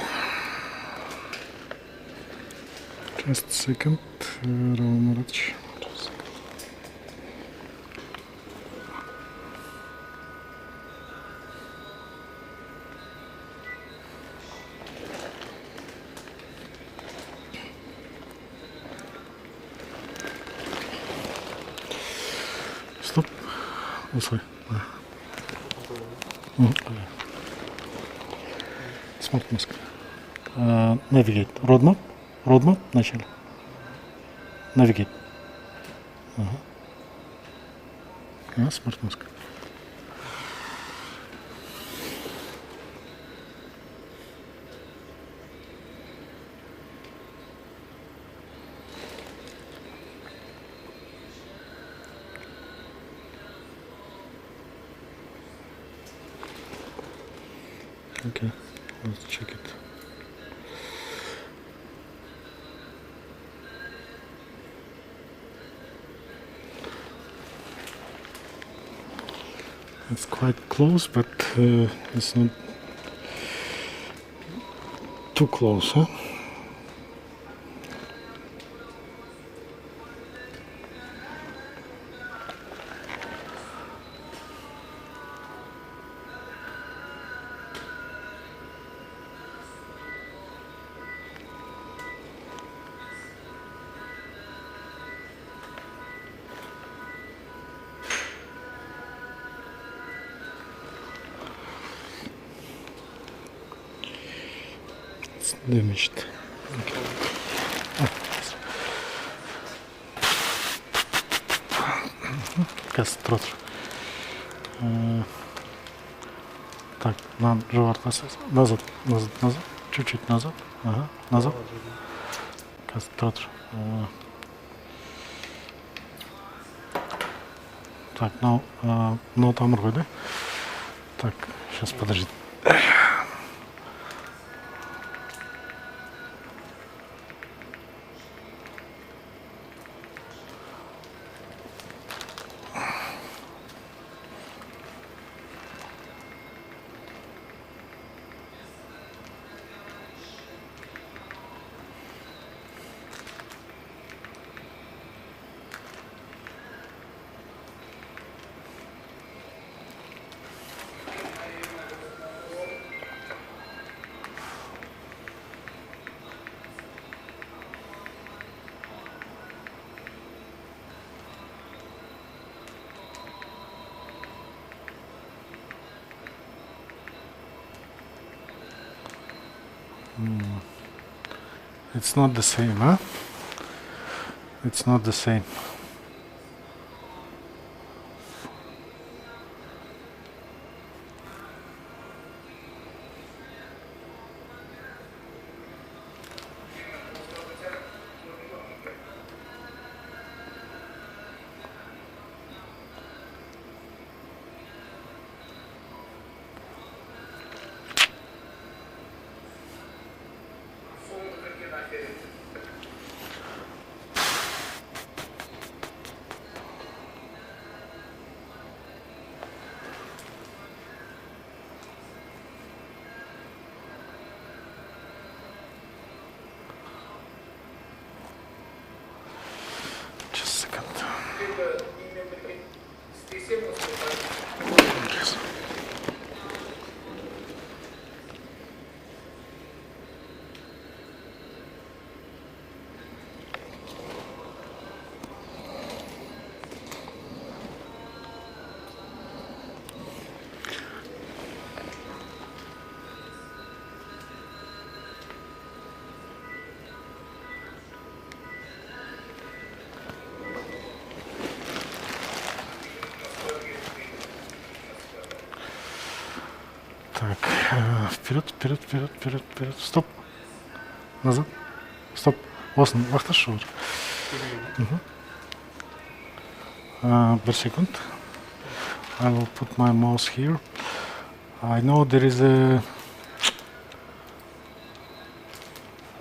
Just a second, Raumarac. Stop. Oh, sorry. Smart mask. Navigate. Roadmap. Roadmap. Начали. Navigate. Smart mask. Okay, let's check it. It's quite close, but it's not too close, huh? It's damaged. Okay. Кастрот. Так, надо живот назад, назад. Чуть-чуть назад. Ага, назад. Кастратор. Так, ну там руки, да? Так, сейчас подожди. It's not the same, huh? It's not the same. Just a second. Yes. Так, вперед, вперед, вперед, вперед, вперед. Стоп. Назад. Стоп. Осн, вахташор. Per second. I will put my mouse here. I know there is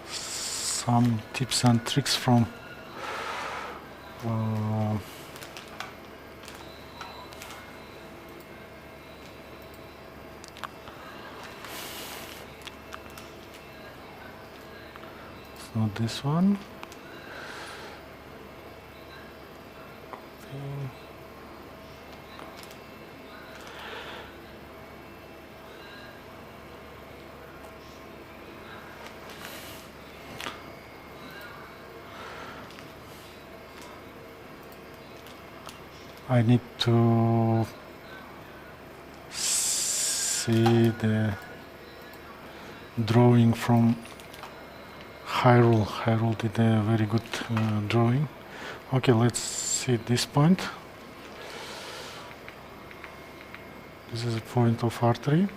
some tips and tricks from it's not this one. I need to see the drawing from Hyrule. Hyrule did a very good drawing. Okay, let's see this point. This is a point of artery.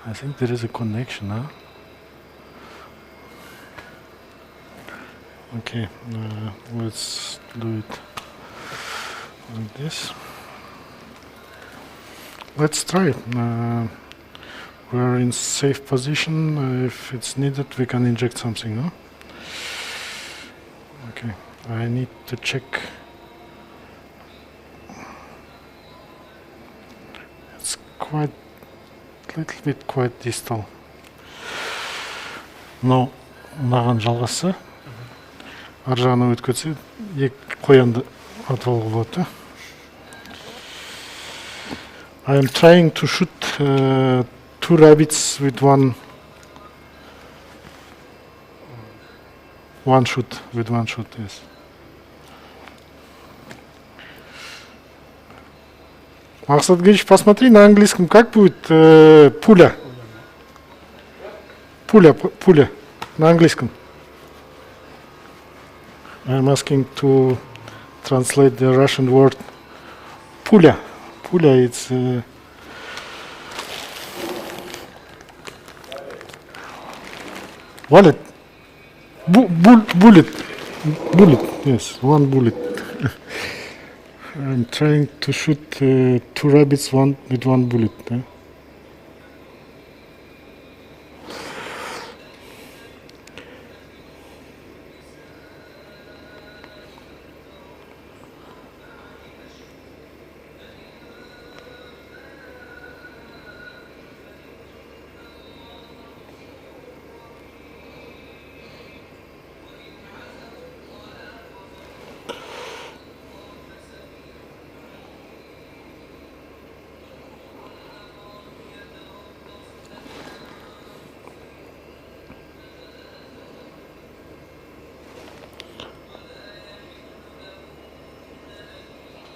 I think there is a connection, huh? Okay, let's do it like this. Let's try. We're in safe position. If it's needed, we can inject something, no? Okay, I need to check. It's quite, little bit quite distal. Но мынаған жалғасы ар жағына өтіп кетсе екі қоянды атып алуға болады. I am trying to shoot two rabbits with one shoot, yes. Мақсат Грич, посмотри на английском, как будет пуля. Пуля на английском. I'm asking to translate the Russian word pulya. Pulya, it's wallet. Bullet. Bullet, yes, one bullet. I'm trying to shoot two rabbits with one bullet.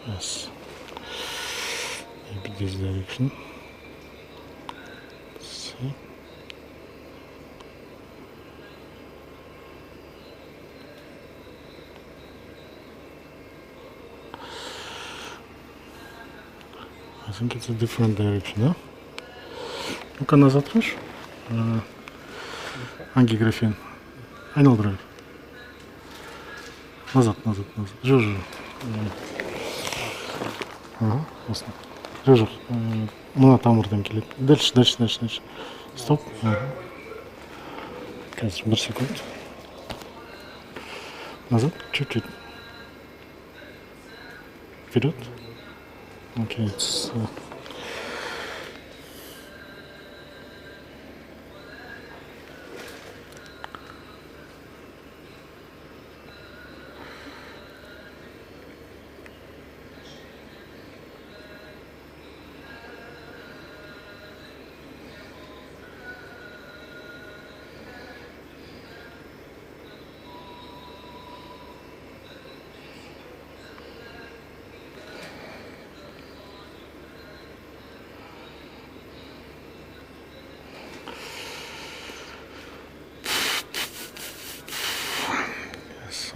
Yes. Maybe this direction. Let's see. I think it's a different direction, да? Ну-ка назад rush. Hangi grafiğin? Aynı drive. Назад. Жужу. Ага, ясно. Жужу. Мына тамырдан келеді. Дальше. Стоп. Қазір 1 секунд. Назад, чуть-чуть. Вперед. Окей,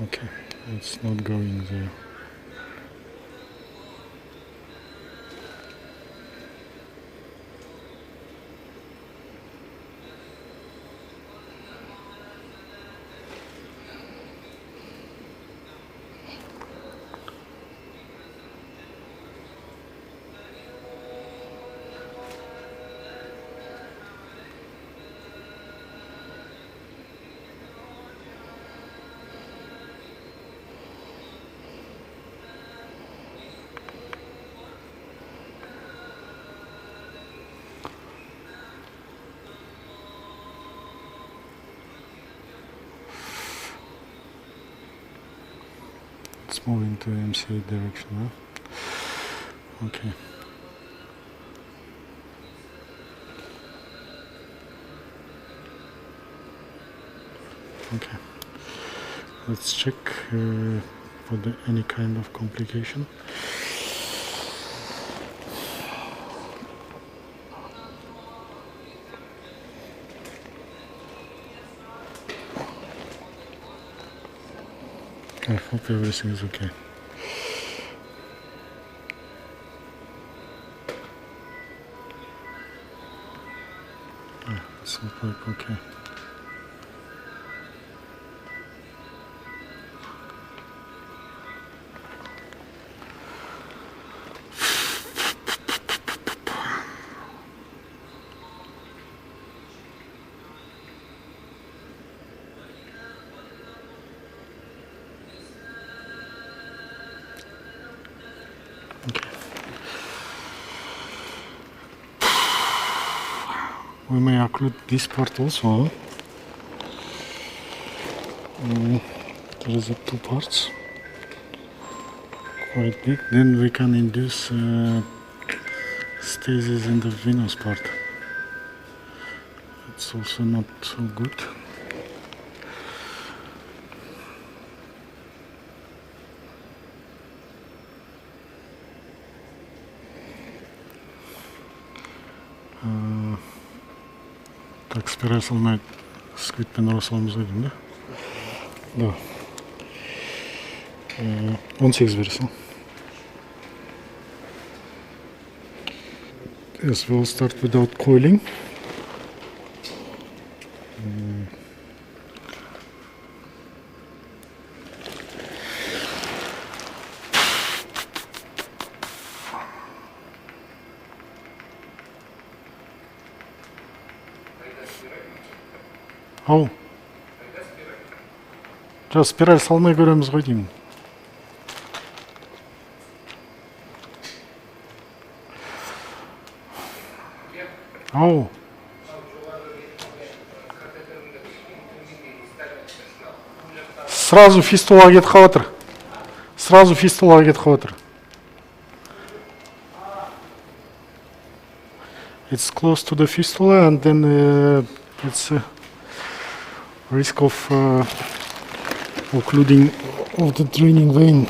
okay, it's not going there. It's moving to MCA direction, huh? Okay. Okay. Let's check for any kind of complication. I hope everything is okay. It's not like okay. We may occlude this part also. There is two parts, quite big. Then we can induce stasis in the venous part. It's also not so good. Так, спирал на сквит пеноросовым зайдем, да? Да. 18 verirsen. Yes, we'll start without coiling. Ау. Жоқ, спираль салмай көреміз ғой деймін. Ау. Сразу фистулаға кетіп қалып жатыр. It's close to the fistula, and then it's risk of occluding of the draining vein.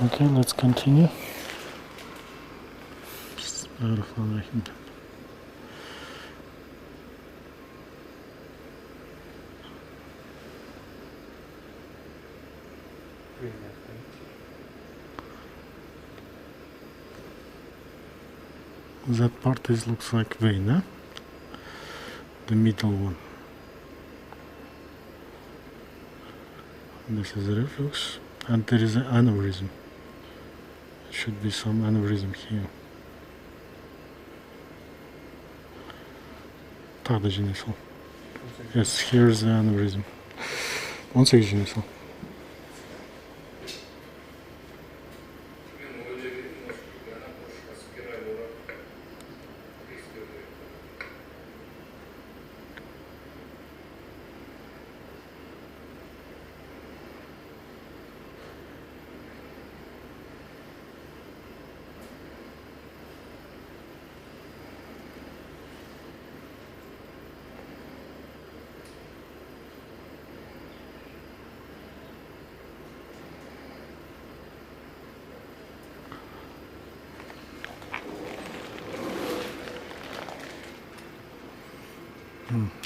Okay, let's continue. That part looks like vein, huh? The middle one. This is a reflux, and there is an aneurysm. Should be some aneurysm here. Так, даже не слышал. Yes, here's the aneurysm. Он се не слышал.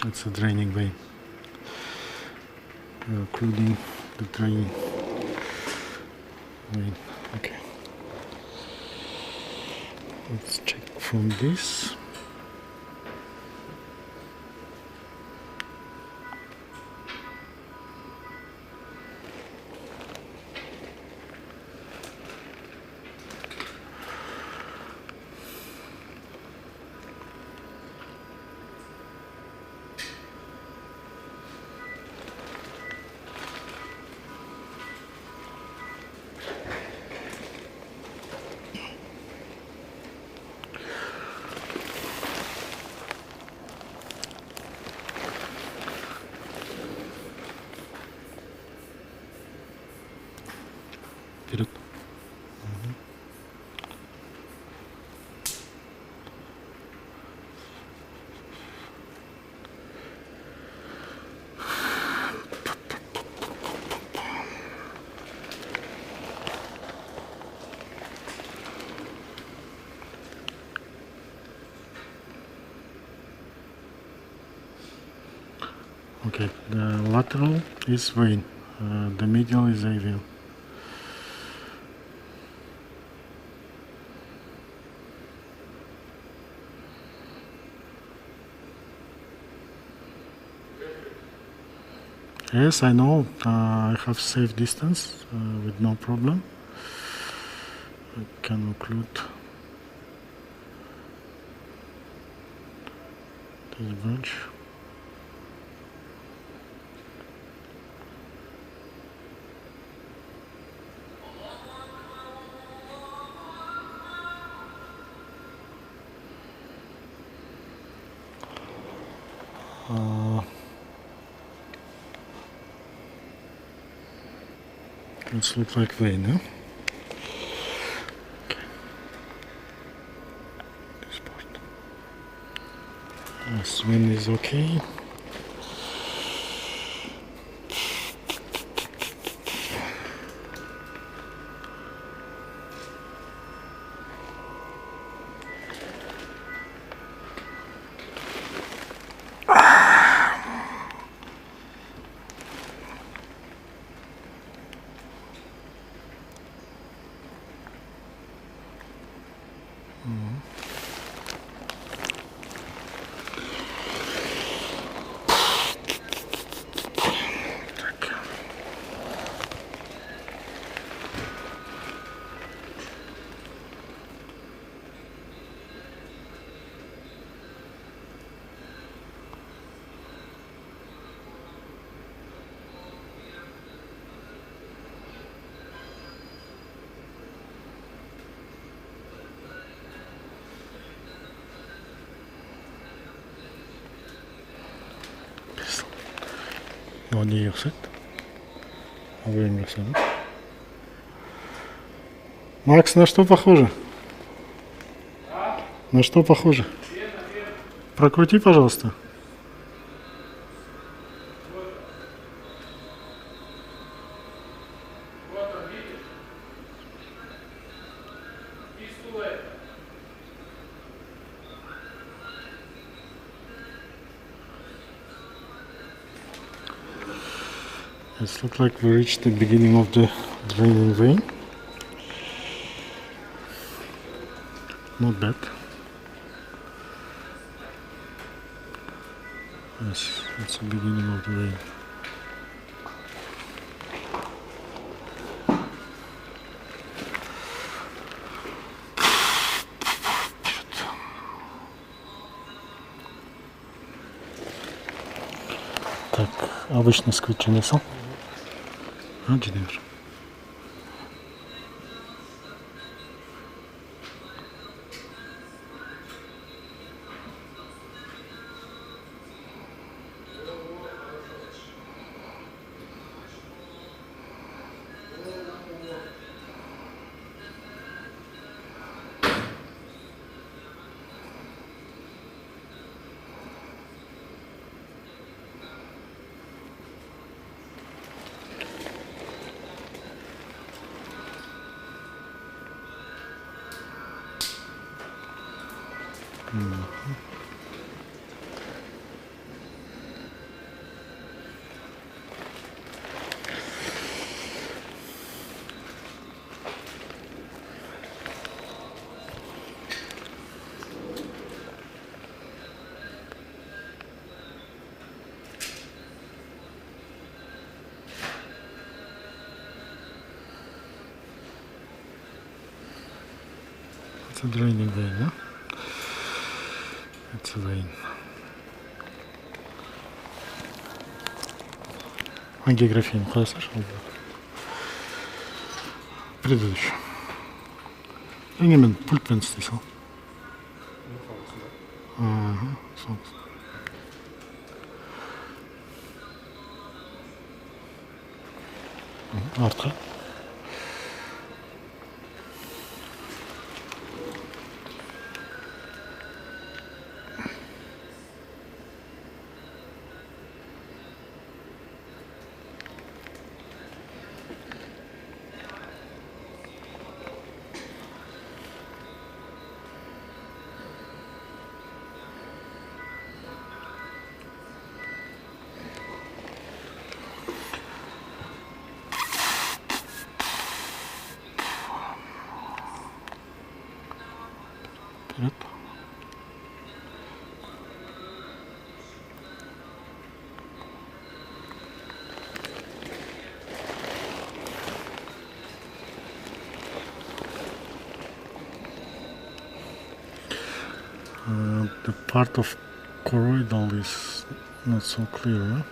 It's a draining vein, including the draining vein. Okay, let's check from this. Вперед. Okay, the lateral is vein, the medial is AVM. Yes, I know. I have safe distance with no problem. I can include this branch. It looks like vein, huh? Okay. This part. This vein is okay. Он не ёсит. AVM ёсит. Макс, на что похоже? На что похоже? Прокрути, пожалуйста. It looks like we reached the beginning of the draining vein. Not bad. Yes, it's the beginning of the vein. Так, обычно сквичение сам. Gidiyor. It's a draining vein, yeah? It's a vein. Hangi grafiğini koyarsan oldu. Предыдущий. Engin pult venstreysal. Aha, sol. Arka. Вперед. The part of choroidal is not so clear, huh?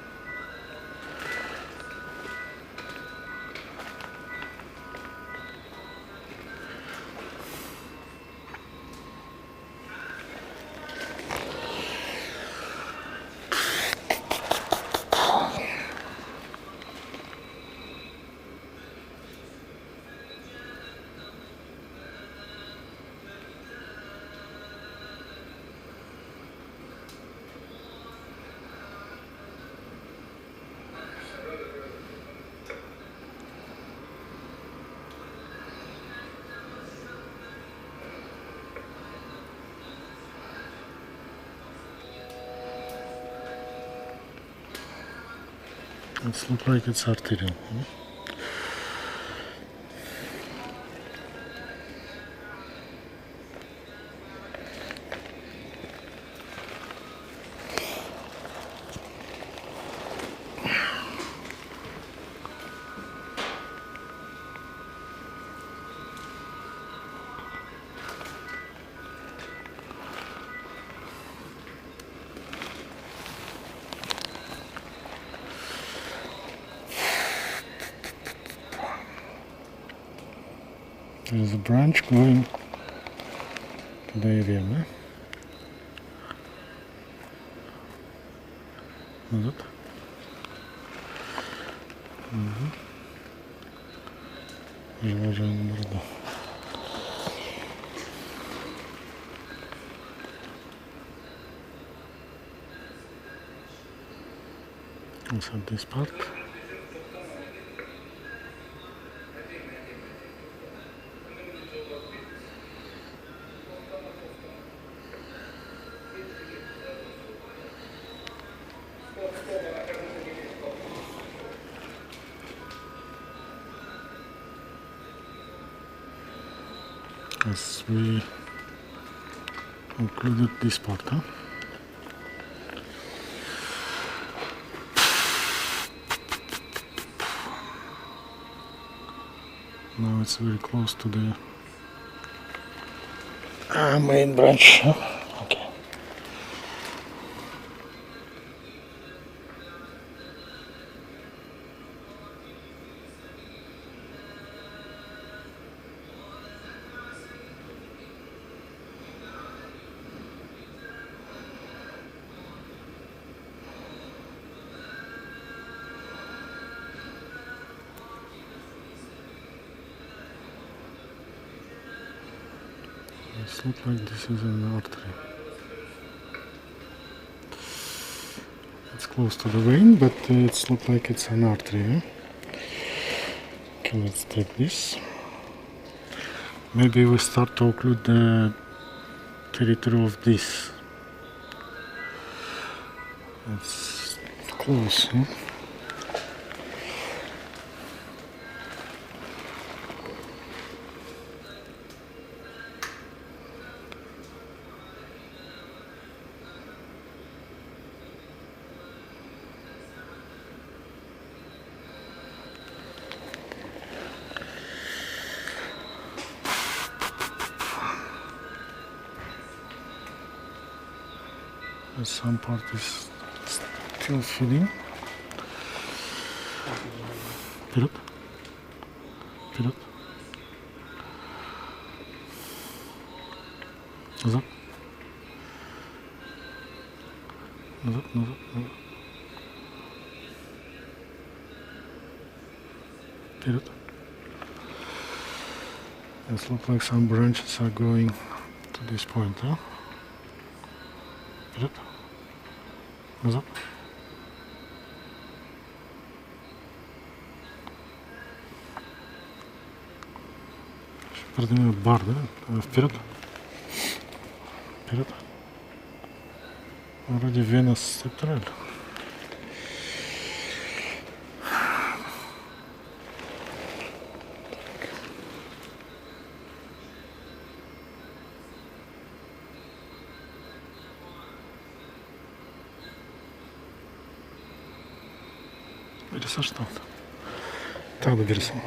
It looks like it's arterial. Huh? There's a branch going to the AVM, eh? Назад. Жылажандырды. So this part. As we concluded this part, huh? Now it's very close to the main branch. Huh? Okay. It looks like this is an artery. It's close to the vein, but it looks like it's an artery. Huh? Okay, let's take this. Maybe we start to occlude the territory of this. It's close. Huh? Some part is still feeding. Вперед. Вперед. Назад. Назад, назад, назад. Вперед. It looks like some branches are going to this point, huh? Вперед. Назад. Продвинем бар, да? Вперед. Вперед. Вроде вена септраль. Бересаш там. Так да бересам.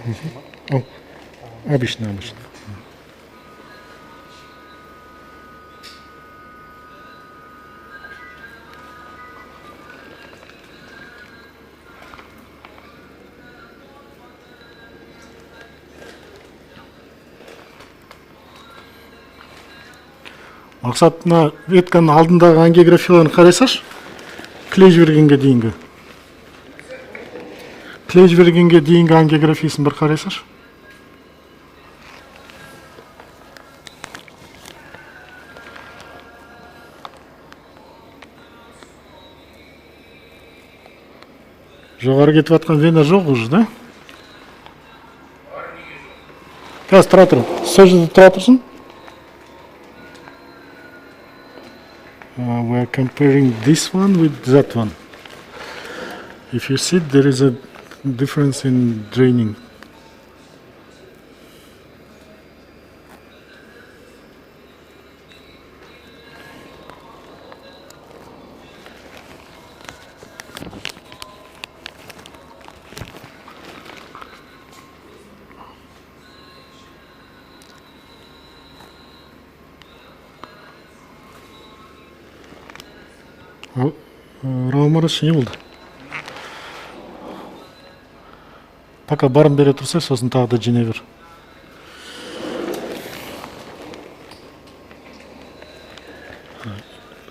О, обычно. Мақсат мына ветканың алдындағы ангиографияларын қарайсаш, клей жібергенге дейінгі. Клей жібергенге дейінгі ангиографиясын бір қарайсаш. Жоғары кетіп жатқан вена жоқ уже, да? Қазір тұра тұр. Сол жерде тұра тұрсын. We are comparing this one with that one. If you see, there is a difference in draining. Рауымарышы не болды? Пока барын бере тұрса, сосын тағы да жіне бер.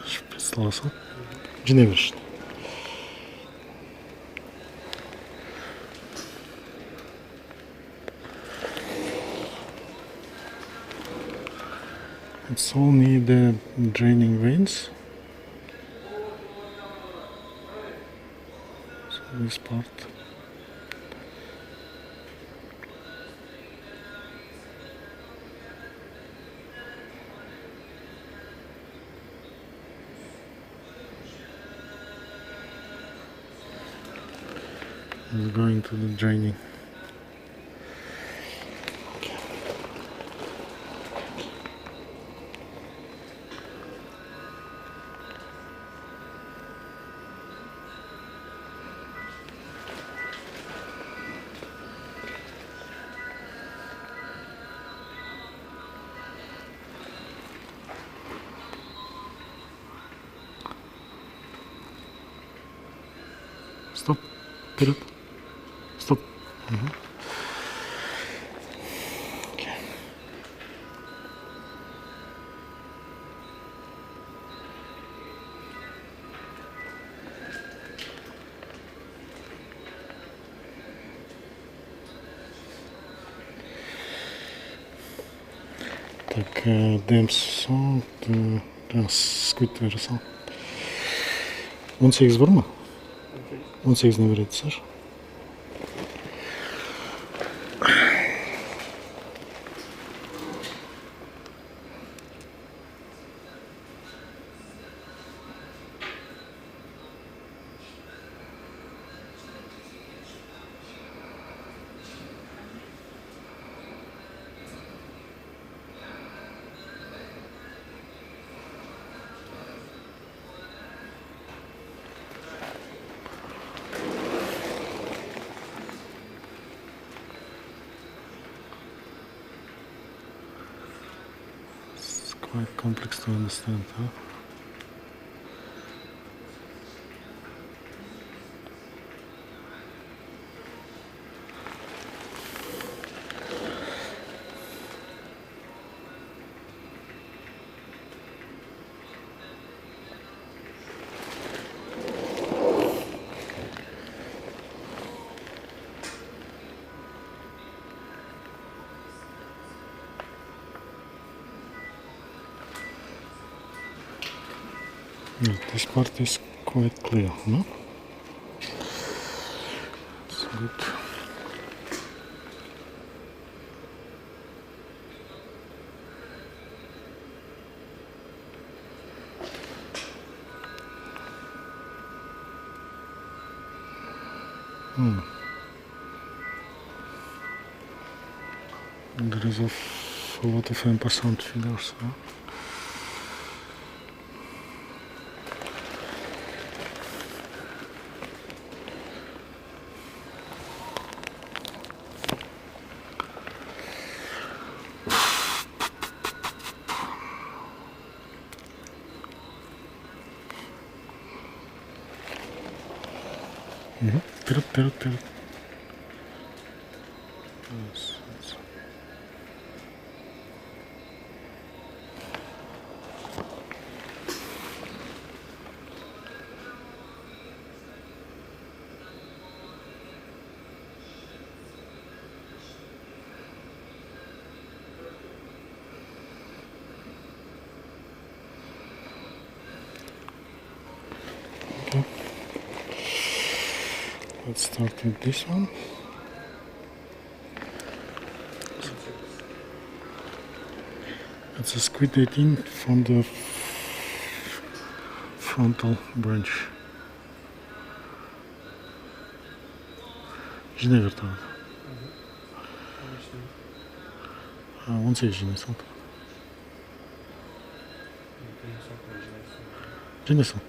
Шпец саласың. Жіне бер. It's only the draining veins. So this part. Is going to the draining. Стоп. Вперед. Стоп. Угу. Okay. Так, Демсон, сквиттерсан. 18 var mı? 18 ne verirler? Quite complex to understand, huh? This part is quite clear, no? It's good. There is a lot of ampersand figures, huh? Вперед. Okay. Let's start with this one. It's a squid 18 from the frontal branch. Жіне вертады. Он сей жіне салды. Жіне сал.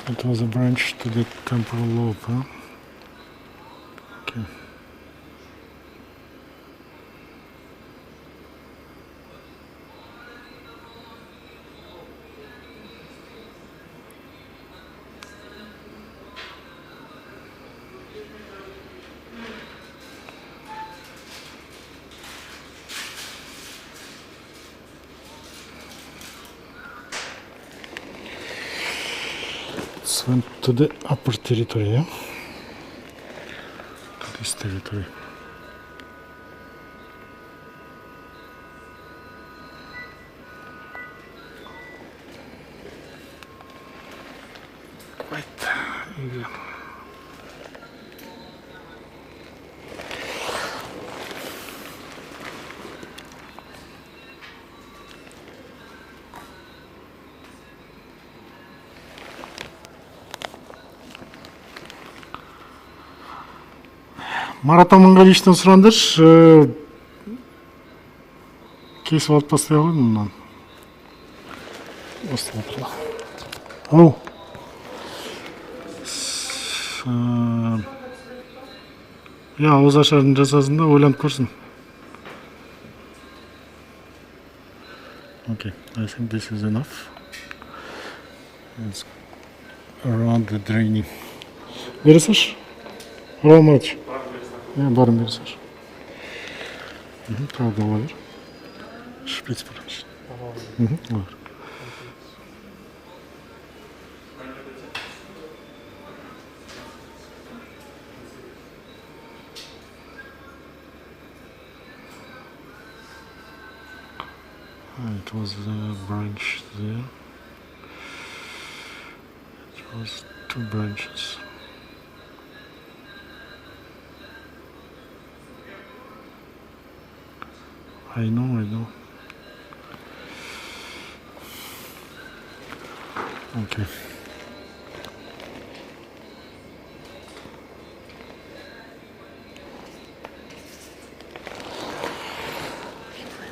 It was a branch to the temporal lobe, huh? Okay. went to the upper territory, yeah? To this territory. Quite easy. Марата мынгалиштен сураңдарчы. Кесип алып тастай койдум мындан. Ау. Ауыз ашарын жасасын да ойланып көрсүн. Okay, I think this is enough. It's around the draining. Бере салшы. Ромач. Барын бере салшы. Правда олар. Шприц бараш. Олар. It was a branch there. It was 2 branches. I know. Okay.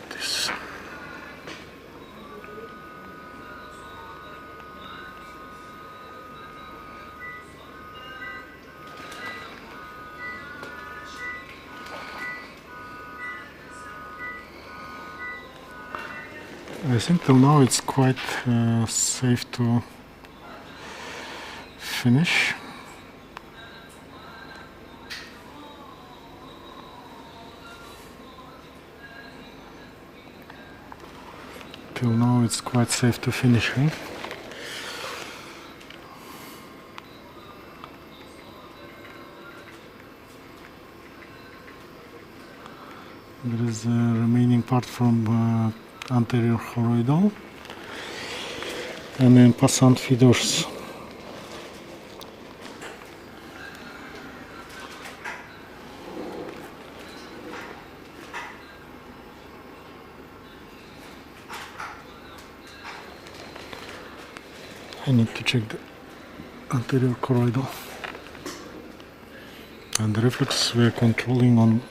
This. I think till now it's quite safe to finish. Till now it's quite safe to finish, huh? There is a remaining part from anterior choroidal and then passant feeders. I need to check the anterior choroidal. And the reflex we are controlling on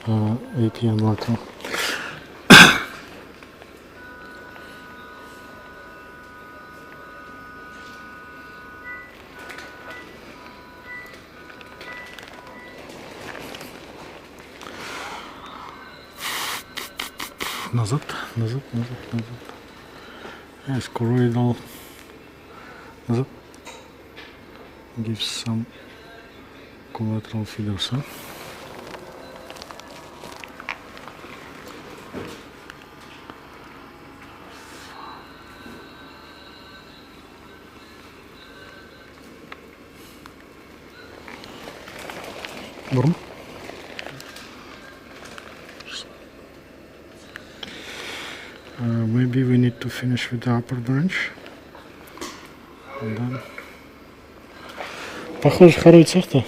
AT and lateral. Назад. Yes, choroidal. Назад. Gives some collateral feeders, huh? Бурм. Maybe we need to finish with the upper branch. And then... Похоже, хорует цехта.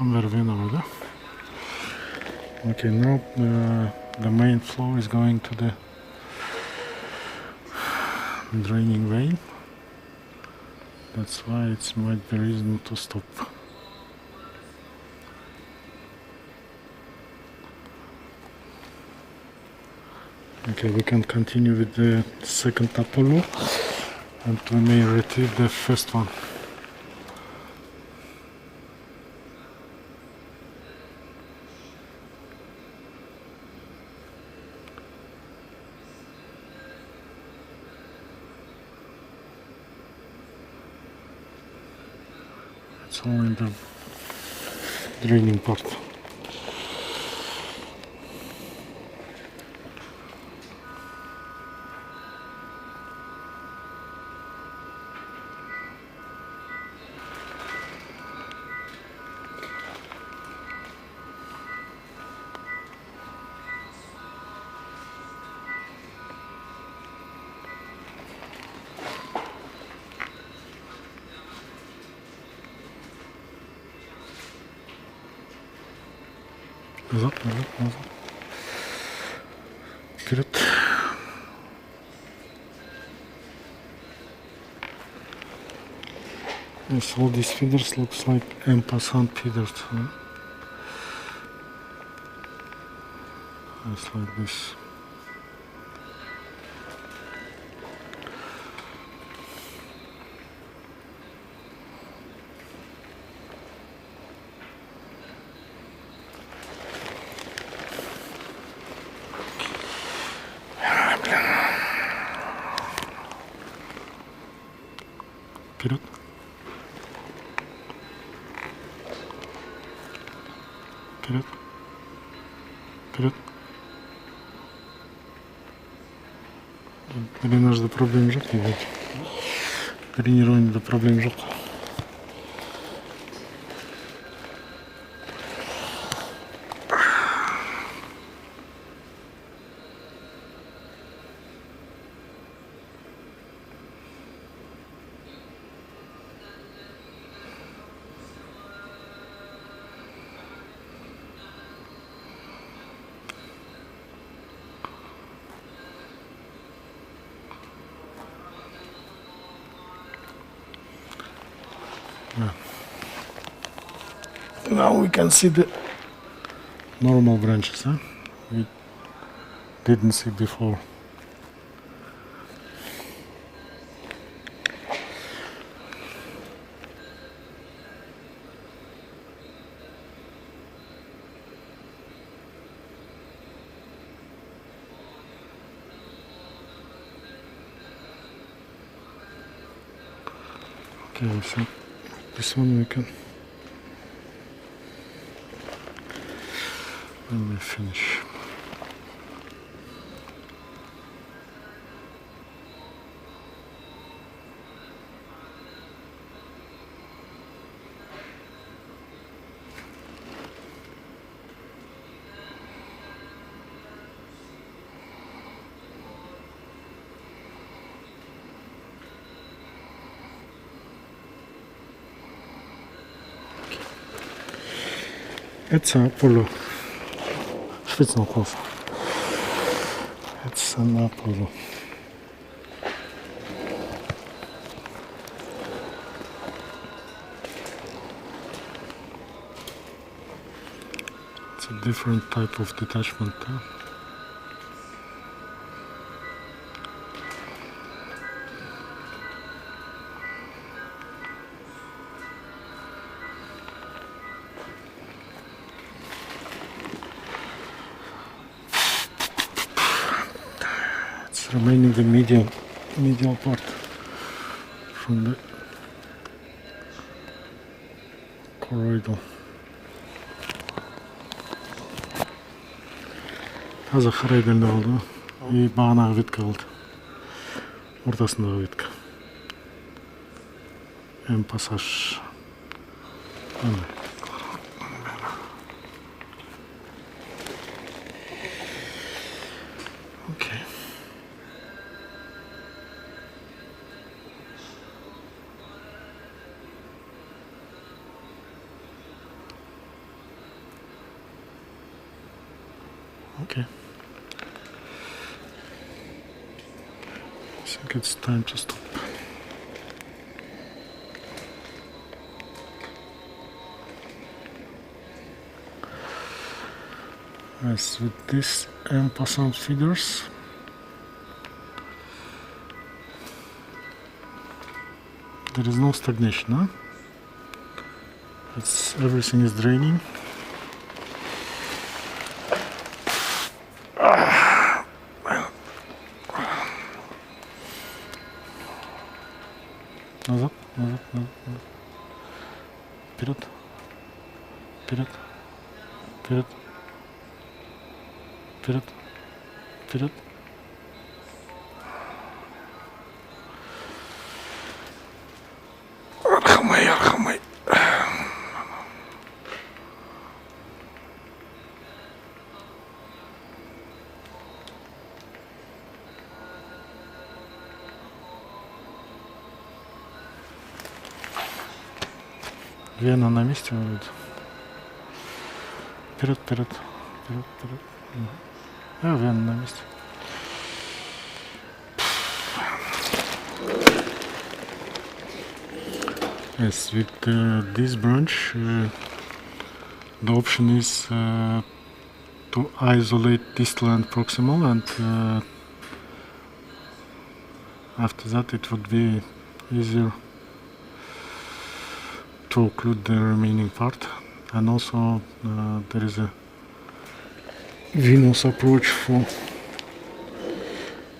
Вервиновый, да? Okay, now the main flow is going to the draining vein. That's why it might be reason to stop. Okay, we can continue with the second Apollo and we may retrieve the first one. It's only the draining part. Назад. Вперед. Yes, all these feeders looks like en passant feeders. Huh? It's like this. Вперед. Вперед. Вперед. Дренаж до проблем жоқ дейді. Тренирование до проблем жоқ. Now we can see the normal branches, huh? We didn't see before. Okay, so this one we can. And we finish. It's Apollo. Spitzenhof. It's an Apollo. It's a different type of detachment. Huh? Remaining the medial part from the corridor. Таза харайдалды қалды и бағанағы ветка қалды. Ортасындағы ветка. En passage. Okay. Okay. I think it's time to stop. As with this en passant feeders, there is no stagnation, huh? Everything is draining. Назад. Вперед. Вперед. Вперед. Вперед. Вперед. Архамай, архамай. Вена на месте вроде. Вперед, вперед, вперед, вперед. Вена на месте. Yes, with this branch, the option is to isolate distal and proximal, and after that it would be easier to occlude the remaining part. And also there is a venous approach for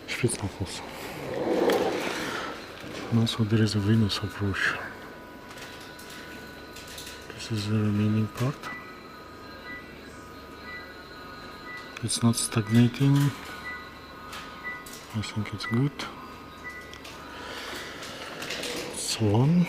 Spitznachos. And also there is a venous approach. This is the remaining part. It's not stagnating. I think it's good. So on.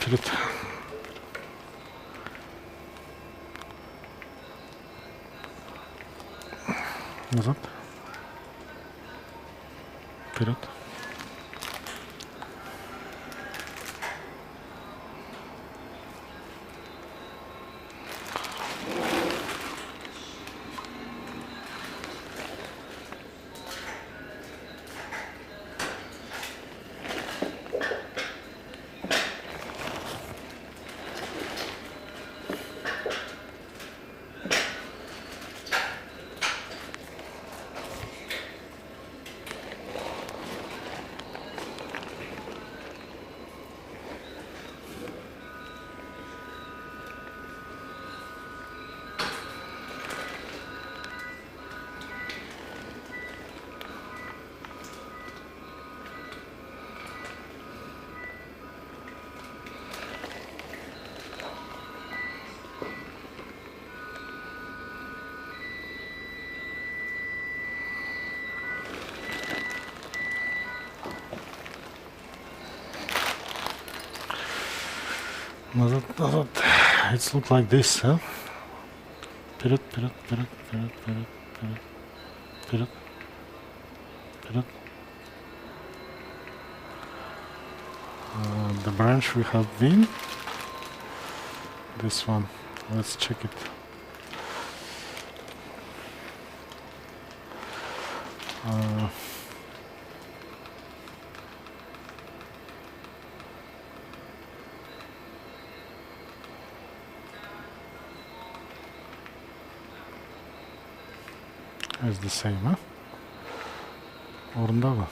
Вперед. Назад. Вперед. Назад, назад. It's look like this, huh? Вперед, вперед, вперед, вперед, вперед, вперед, вперед, вперед. The branch we have been. This one. Let's check it. It's the same, huh? Orunda mı?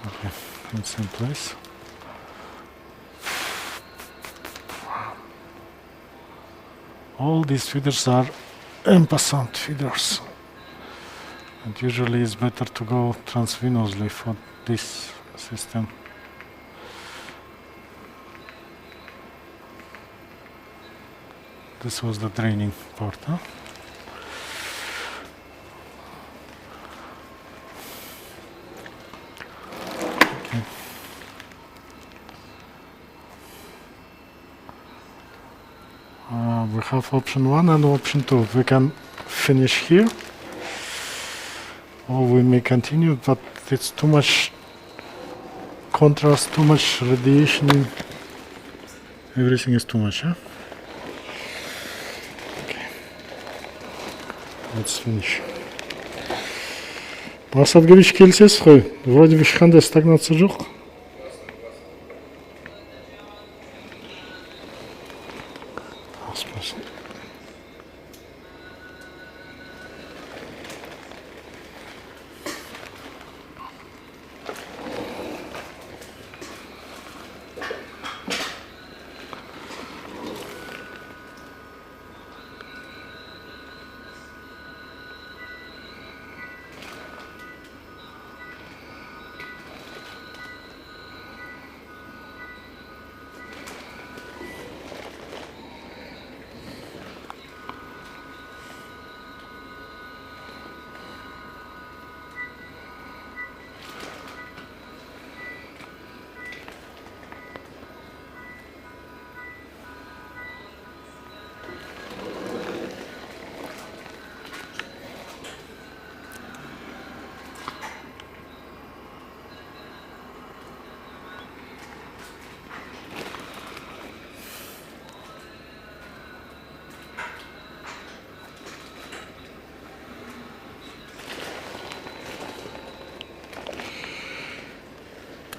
Okay, it's in place. All these feeders are en passant feeders, and usually it's better to go transvenously for this system. This was the draining part, huh? Okay. We have option 1 and option 2. We can finish here, or we may continue, but it's too much contrast, too much radiation, everything is too much, huh? Let's finish. Мақсатгүріш келсес қой, вроде бы ешқандай стагнация жоқ.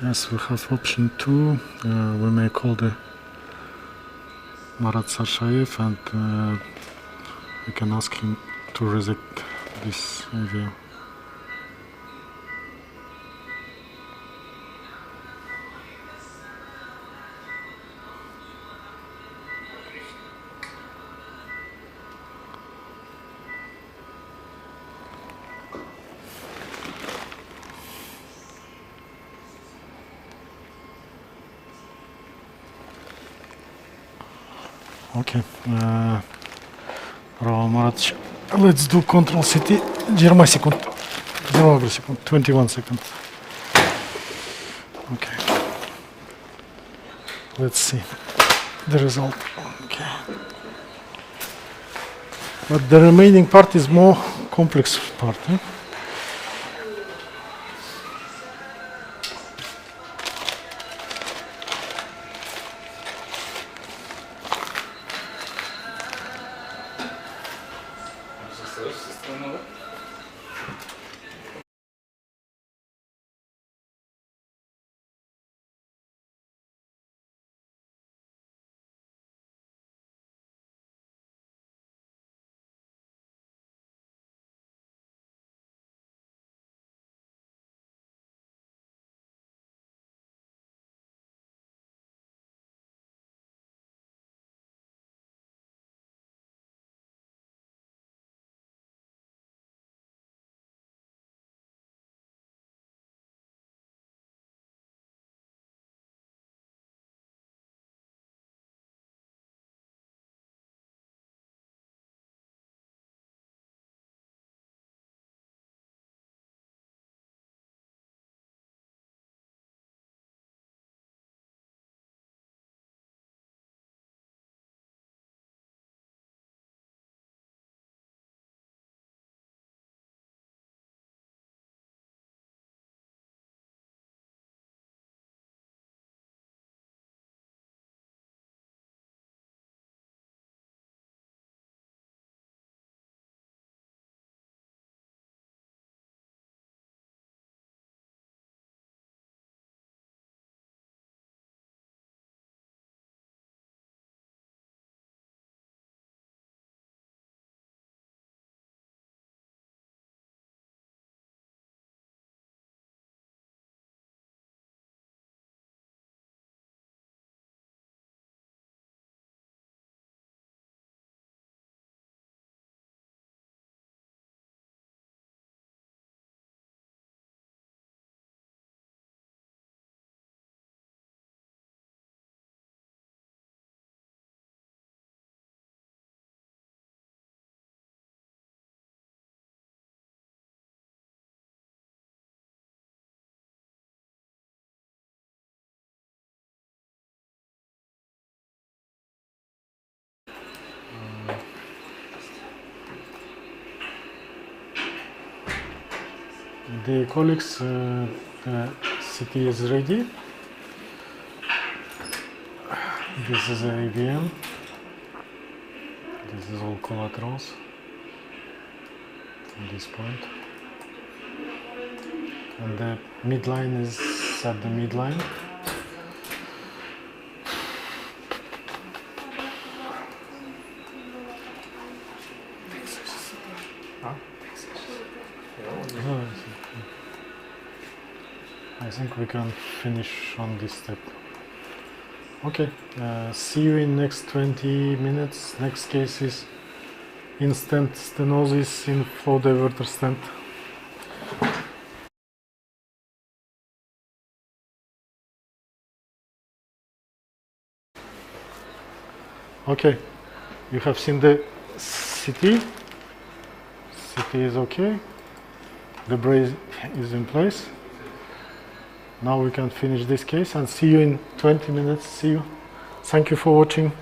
Yes, we have option 2. We may call the Marat Sarshayev and we can ask him to reject this AVM. Okay, Marat, let's do Control CT. 20 секунд. 21 seconds. Okay. Let's see the result. Okay. But the remaining part is more complex part. Eh? The colleagues, the CT is ready. This is AVM. This is all collaterals at this point. And the midline is at the midline. I think we can finish on this step. Okay, see you in next 20 minutes. Next case is in-stent stenosis in flow diverter stent. Okay, you have seen the CT. CT is okay. The brace is in place. Now we can finish this case and see you in 20 minutes. See you. Thank you for watching.